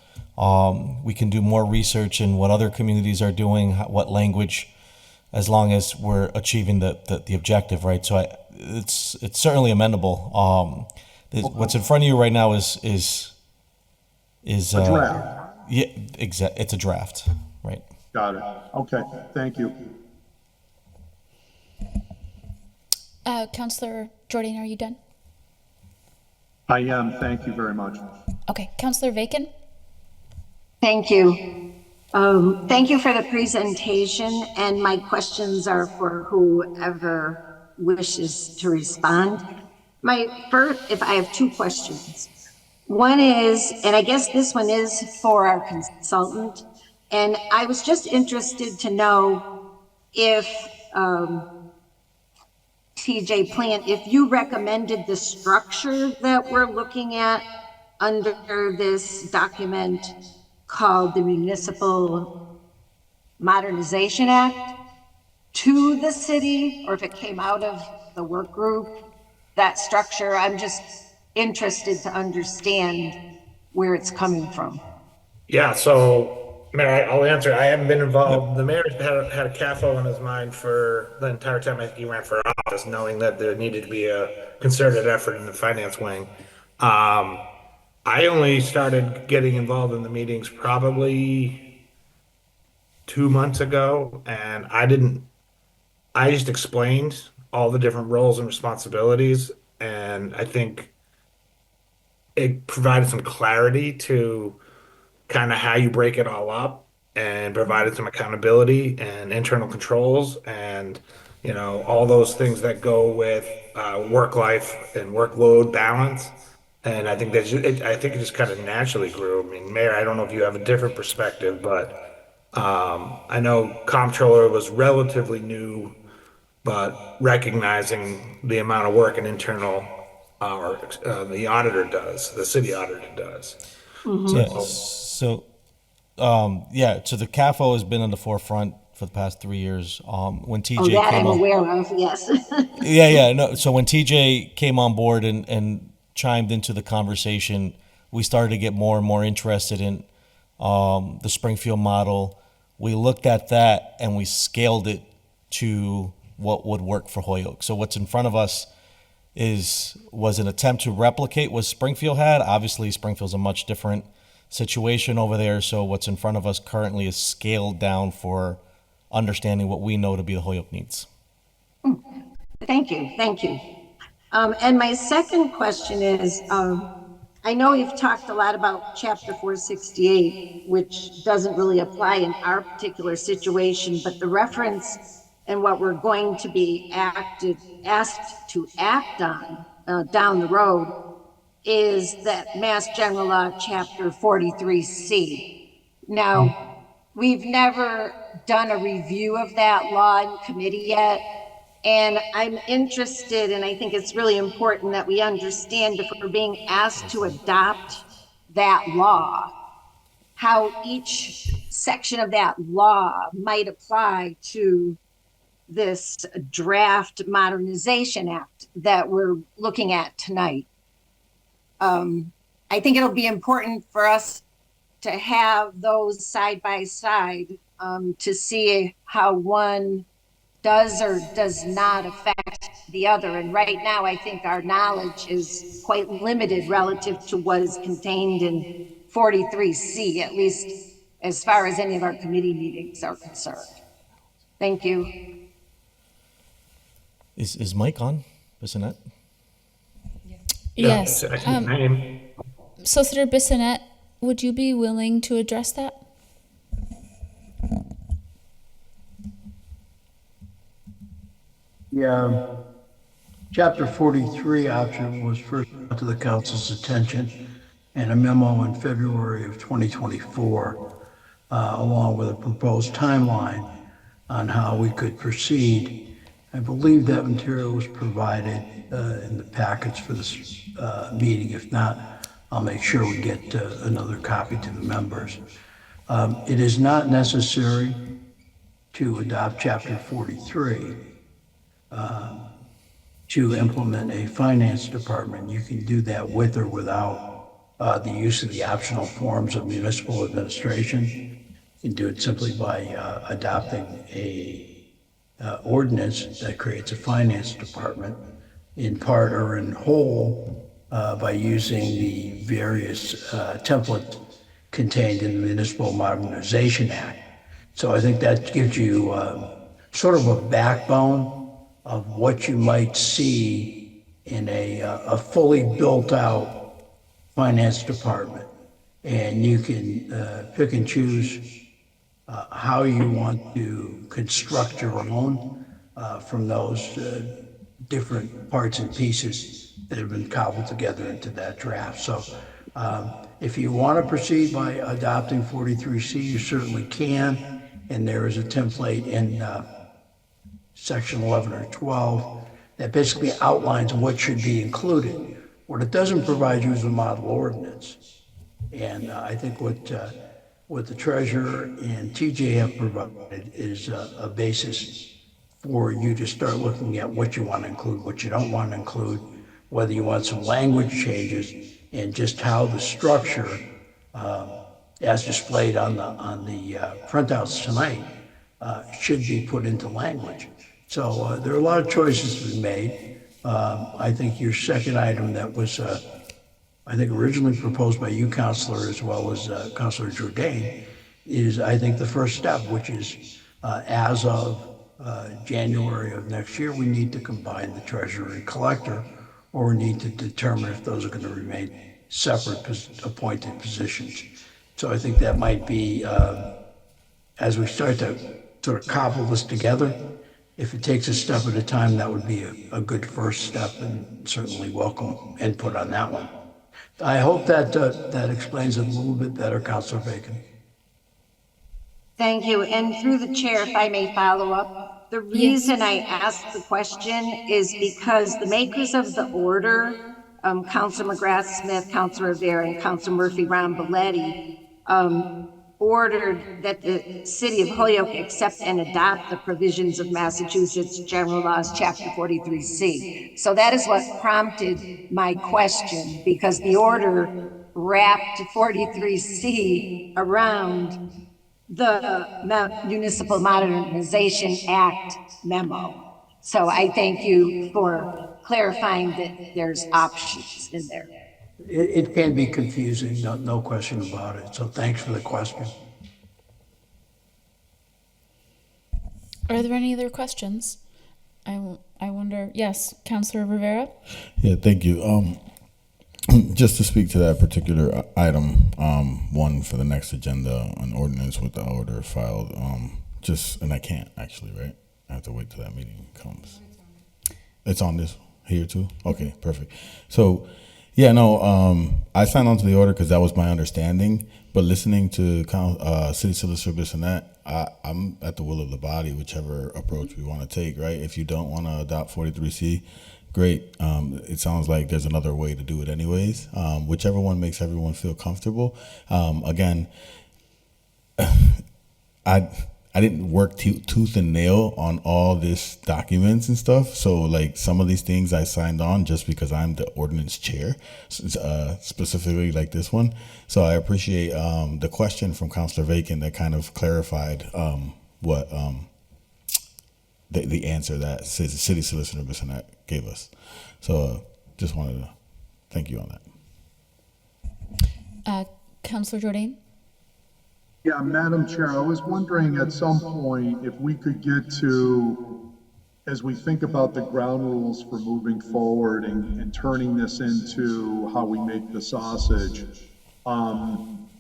We can do more research in what other communities are doing, what language, as long as we're achieving the objective, right? So it's certainly amendable. What's in front of you right now is A draft. Yeah, it's a draft, right? Got it. Okay, thank you. Counselor Jourdain, are you done? I am, thank you very much. Okay, Counselor Vacon? Thank you. Thank you for the presentation, and my questions are for whoever wishes to respond. If I have two questions. One is, and I guess this one is for our consultant, and I was just interested to know if, TJ Plant, if you recommended the structure that we're looking at under this document called the Municipal Modernization Act to the city, or if it came out of the work group, that structure. I'm just interested to understand where it's coming from. Yeah, so Mayor, I'll answer. I haven't been involved. The mayor's had a CAFO in his mind for the entire time I think he ran for office, knowing that there needed to be a concerted effort in the finance wing. I only started getting involved in the meetings probably 2 months ago, and I just explained all the different roles and responsibilities, and I think it provided some clarity to kind of how you break it all up, and provided some accountability and internal controls and all those things that go with work life and workload balance. And I think I think it just kind of naturally grew. I mean, Mayor, I don't know if you have a different perspective, but I know comptroller was relatively new, but recognizing the amount of work an internal the auditor does, the city auditor does. So the CAFO has been on the forefront for the past 3 years. When TJ that came I'm aware of, yes. No. So when TJ came on board and chimed into the conversation, we started to get more and more interested in the Springfield model. We looked at that and we scaled it to what would work for Holyoke. So what's in front of us was an attempt to replicate what Springfield had. Obviously, Springfield's a much different situation over there. So what's in front of us currently is scaled down for understanding what we know to be the Holyoke needs. Thank you. And my second question is, I know you've talked a lot about Chapter 468, which doesn't really apply in our particular situation, but the reference and what we're going to be asked to act on down the road is that Mass General Law, Chapter 43C. Now, we've never done a review of that law in committee yet, and I'm interested, and I think it's really important that we understand, if we're being asked to adopt that law, how each section of that law might apply to this draft Modernization Act that we're looking at tonight. I think it'll be important for us to have those side by side to see how one does or does not affect the other. And right now, I think our knowledge is quite limited relative to what is contained in 43C, at least as far as any of our committee meetings are concerned. Thank you. Is Mike on? Bissonnette? Yes. Name. Solicitor Bissonnette, would you be willing to address that? Chapter 43 option was first brought to the council's attention in a memo in February of 2024, along with a proposed timeline on how we could proceed. I believe that material was provided in the packets for this meeting. If not, I'll make sure we get another copy to the members. It is not necessary to adopt Chapter 43 to implement a finance department. You can do that with or without the use of the optional forms of municipal administration. You can do it simply by adopting a ordinance that creates a finance department in part or in whole by using the various templates contained in the Municipal Modernization Act. So I think that gives you sort of a backbone of what you might see in a fully built out finance department. And you can pick and choose how you want to construct your own from those different parts and pieces that have been cobbled together into that draft. So if you want to proceed by adopting 43C, you certainly can. And there is a template in section 11 or 12 that basically outlines what should be included. What it doesn't provide you is a model ordinance. And I think what the treasurer and TJ have provided is a basis for you to start looking at what you want to include, what you don't want to include, whether you want some language changes, and just how the structure, as displayed on the printouts tonight, should be put into language. So there are a lot of choices to be made. I think your second item that was, I think, originally proposed by you, Councilor, as well as Councilor Jourdain, is, I think, the first step, which is as of January of next year, we need to combine the treasurer and collector, or we need to determine if those are going to remain separate appointed positions. So I think that might be, as we start to sort of cobble this together, if it takes a step at a time, that would be a good first step, and certainly welcome input on that one. I hope that that explains it a little bit better, Councilor Vacon. Thank you. And through the chair, if I may follow up, the reason I asked the question is because the makers of the order, Councilor Magrath-Smith, Councilor Rivera, and Councilor Murphy-Romboletti, ordered that the City of Holyoke accept and adopt the provisions of Massachusetts General Laws, Chapter 43C. So that is what prompted my question, because the order wrapped 43C around the Municipal Modernization Act memo. So I thank you for clarifying that there's options in there. It can be confusing, no question about it. So thanks for the question. Are there any other questions? I wonder. Yes, Councilor Rivera. Yeah, thank you. Just to speak to that particular item, one for the next agenda, an ordinance with the order filed. And I can't actually, right? I have to wait till that meeting comes. It's on this here too. Okay, perfect. So. Yeah, no, I signed on to the order because that was my understanding. But listening to City Solicitor Bissonnette, I'm at the will of the body, whichever approach we want to take, right? If you don't want to adopt 43C, great. It sounds like there's another way to do it anyways. Whichever one makes everyone feel comfortable. Again, I didn't work tooth and nail on all this documents and stuff. So like some of these things I signed on just because I'm the ordinance chair, specifically like this one. So I appreciate the question from Councilor Vacon that kind of clarified what the answer that City Solicitor Bissonnette gave us. So just wanted to thank you on that. Councilor Jourdain? Yeah, Madam Chair, I was wondering at some point if we could get to, as we think about the ground rules for moving forward and turning this into how we make the sausage,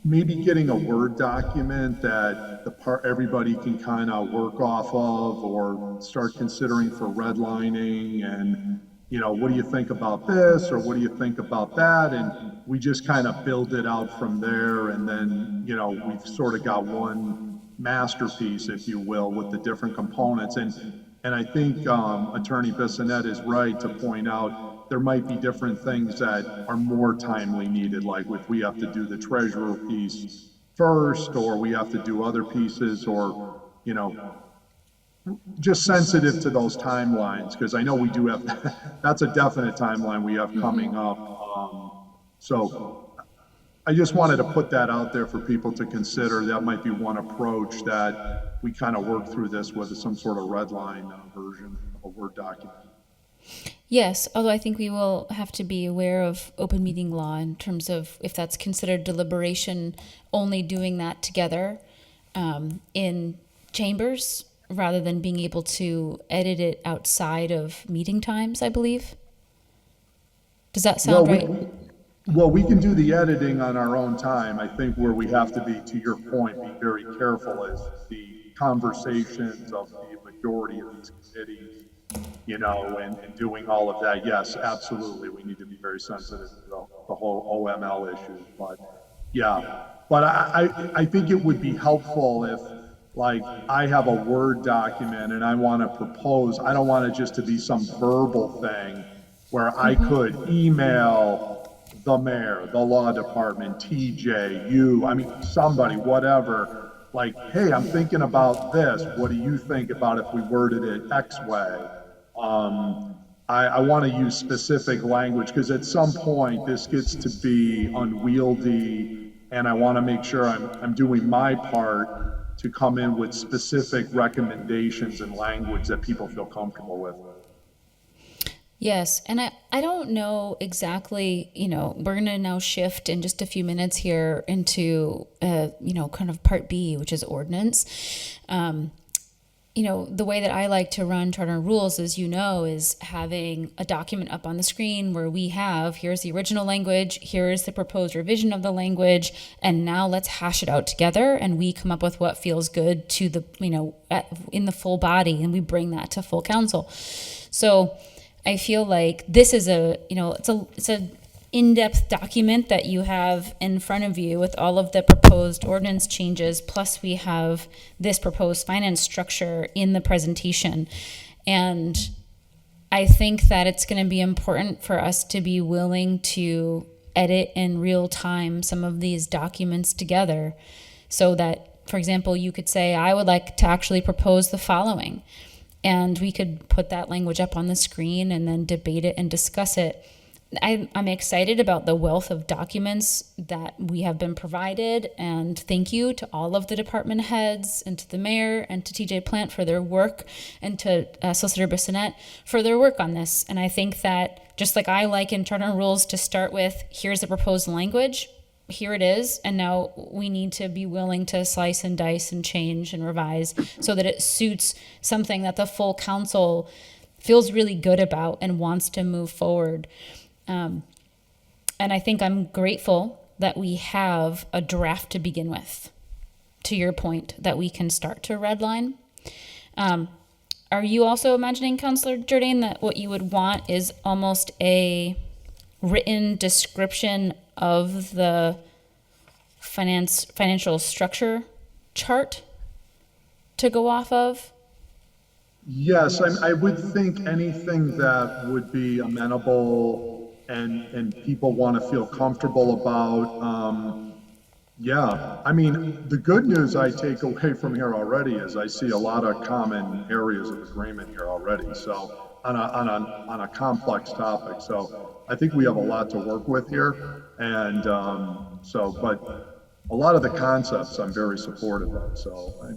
Maybe getting a Word document that everybody can kind of work off of or start considering for redlining and, what do you think about this or what do you think about that? And we just kind of build it out from there. And then, we've sort of got one masterpiece, if you will, with the different components. And I think Attorney Bissonette is right to point out there might be different things that are more timely needed, like if we have to do the treasurer piece first, or we have to do other pieces, or, just sensitive to those timelines, because I know we do have, that's a definite timeline we have coming up. So I just wanted to put that out there for people to consider. That might be one approach that we kind of work through this with some sort of red line version of a Word document. Yes, although I think we will have to be aware of open meeting law in terms of if that's considered deliberation, only doing that together in chambers rather than being able to edit it outside of meeting times, I believe. Does that sound right? Well, we can do the editing on our own time. I think where we have to be, to your point, be very careful is the conversations of the majority of these committees, and doing all of that. Yes, absolutely. We need to be very sensitive to the whole OML issue. But yeah, but I think it would be helpful if, like, I have a Word document and I want to propose, I don't want it just to be some verbal thing where I could email the mayor, the law department, TJ, you, somebody, whatever, like, hey, I'm thinking about this. What do you think about if we worded it X way? I want to use specific language because at some point this gets to be unwieldy, and I want to make sure I'm doing my part to come in with specific recommendations and language that people feel comfortable with. Yes, and I don't know exactly, we're going to now shift in just a few minutes here into, kind of part B, which is ordinance. The way that I like to run charter and rules, as you know, is having a document up on the screen where we have, here's the original language, here's the proposed revision of the language, and now let's hash it out together and we come up with what feels good to the, in the full body, and we bring that to full council. So I feel like this is it's a in-depth document that you have in front of you with all of the proposed ordinance changes, plus we have this proposed finance structure in the presentation. And I think that it's going to be important for us to be willing to edit in real time some of these documents together so that, for example, you could say, I would like to actually propose the following. And we could put that language up on the screen and then debate it and discuss it. I'm excited about the wealth of documents that we have been provided, and thank you to all of the department heads and to the mayor and to TJ Plant for their work, and to Solicitor Bissonette for their work on this. And I think that just like I like in charter and rules to start with, here's the proposed language, here it is, and now we need to be willing to slice and dice and change and revise so that it suits something that the full council feels really good about and wants to move forward. And I think I'm grateful that we have a draft to begin with, to your point, that we can start to redline. Are you also imagining, Councillor Jourdain, that what you would want is almost a written description of the financial structure chart to go off of? Yes, I would think anything that would be amenable and people want to feel comfortable about. The good news I take away from here already is I see a lot of common areas of agreement here already. So on a complex topic. So I think we have a lot to work with here. And but a lot of the concepts I'm very supportive of. So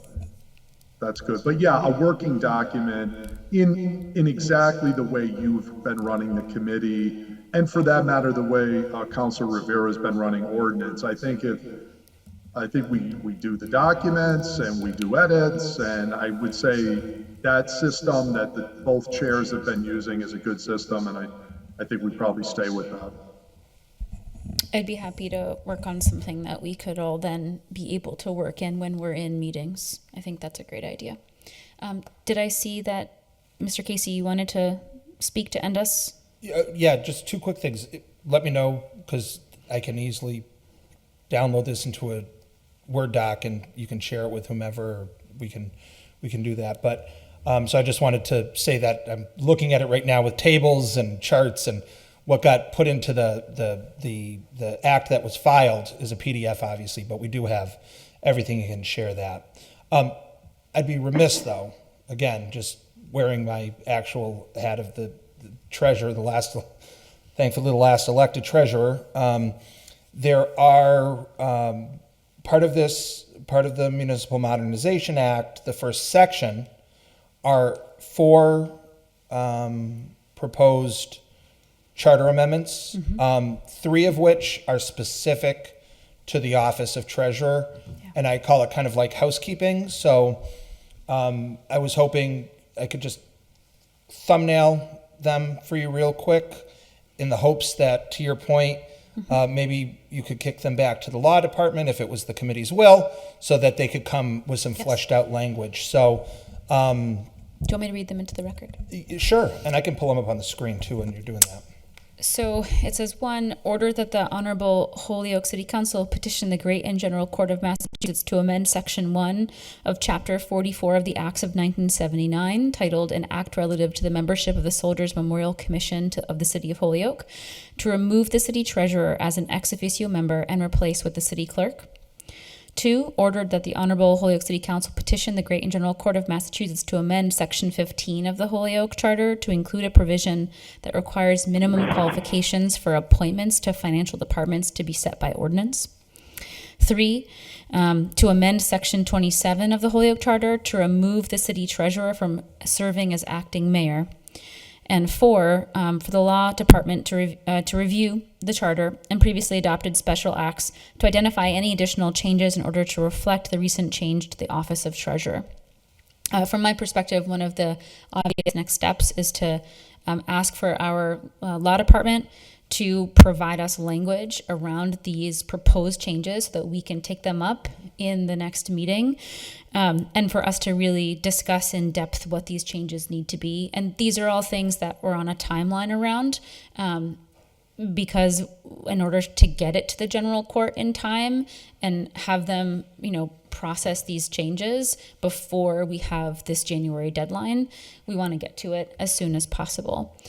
that's good. But yeah, a working document in exactly the way you've been running the committee, and for that matter, the way Councilor Rivera has been running ordinance. I think we do the documents and we do edits, and I would say that system that both chairs have been using is a good system, and I think we probably stay with that. I'd be happy to work on something that we could all then be able to work in when we're in meetings. I think that's a great idea. Did I see that, Mr. Casey, you wanted to speak to end us? Yeah, just two quick things. Let me know, because I can easily download this into a Word doc and you can share it with whomever, or we can do that. But, so I just wanted to say that I'm looking at it right now with tables and charts, and what got put into the act that was filed is a PDF, obviously, but we do have everything. You can share that. I'd be remiss, though, again, just wearing my actual hat of the treasurer, thankfully the last elected treasurer. There are part of the Municipal Modernization Act, the first section, are 4 proposed charter amendments, 3 of which are specific to the office of treasurer, and I call it kind of like housekeeping. So I was hoping I could just thumbnail them for you real quick, in the hopes that, to your point, maybe you could kick them back to the law department if it was the committee's will, so that they could come with some fleshed out language. So do you want me to read them into the record? Sure, and I can pull them up on the screen too when you're doing that. So it says, 1, order that the Honorable Holyoke City Council petition the Great and General Court of Massachusetts to amend Section 1 of Chapter 44 of the Acts of 1979, titled An Act Relative to the Membership of the Soldiers Memorial Commission of the City of Holyoke, to remove the city treasurer as an ex officio member and replace with the city clerk. 2, ordered that the Honorable Holyoke City Council petition the Great and General Court of Massachusetts to amend Section 15 of the Holyoke Charter to include a provision that requires minimum qualifications for appointments to financial departments to be set by ordinance. 3, to amend Section 27 of the Holyoke Charter to remove the city treasurer from serving as acting mayor. And 4, for the law department to review the charter and previously adopted special acts to identify any additional changes in order to reflect the recent change to the office of treasurer. From my perspective, one of the obvious next steps is to ask for our law department to provide us language around these proposed changes so that we can take them up in the next meeting, and for us to really discuss in depth what these changes need to be. And these are all things that we're on a timeline around, because in order to get it to the general court in time and have them, process these changes before we have this January deadline, we want to get to it as soon as possible.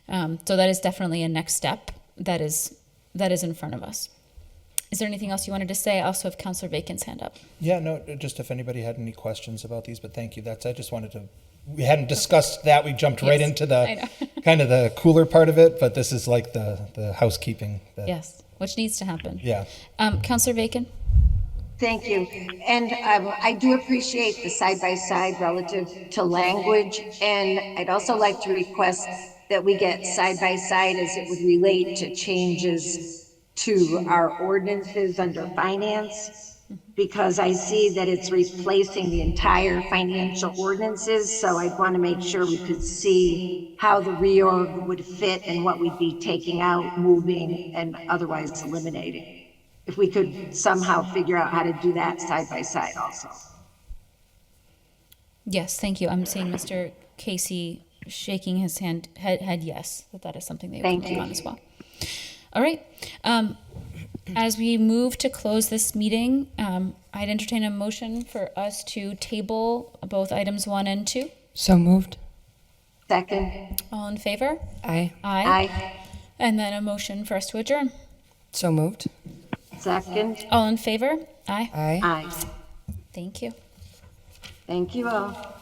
So that is definitely a next step that is in front of us. Is there anything else you wanted to say? I also have Councilor Vacon's hand up. Yeah, no, just if anybody had any questions about these, but thank you. I just wanted to, we hadn't discussed that. We jumped right into the kind of the cooler part of it, but this is like the housekeeping. Yes, which needs to happen. Yeah. Councilor Vacon? Thank you. And I do appreciate the side-by-side relative to language. And I'd also like to request that we get side-by-side as it would relate to changes to our ordinances under finance, because I see that it's replacing the entire financial ordinances. So I'd want to make sure we could see how the reorg would fit and what we'd be taking out, moving, and otherwise eliminating. If we could somehow figure out how to do that side by side also. Yes, thank you. I'm seeing Mr. Casey shaking his head yes, that is something they would work on as well. All right. As we move to close this meeting, I'd entertain a motion for us to table both items 1 and 2. So moved. Second. All in favor? Aye. Aye. And then a motion for us to adjourn. So moved. Second. All in favor? Aye. Aye. Aye. Thank you. Thank you all.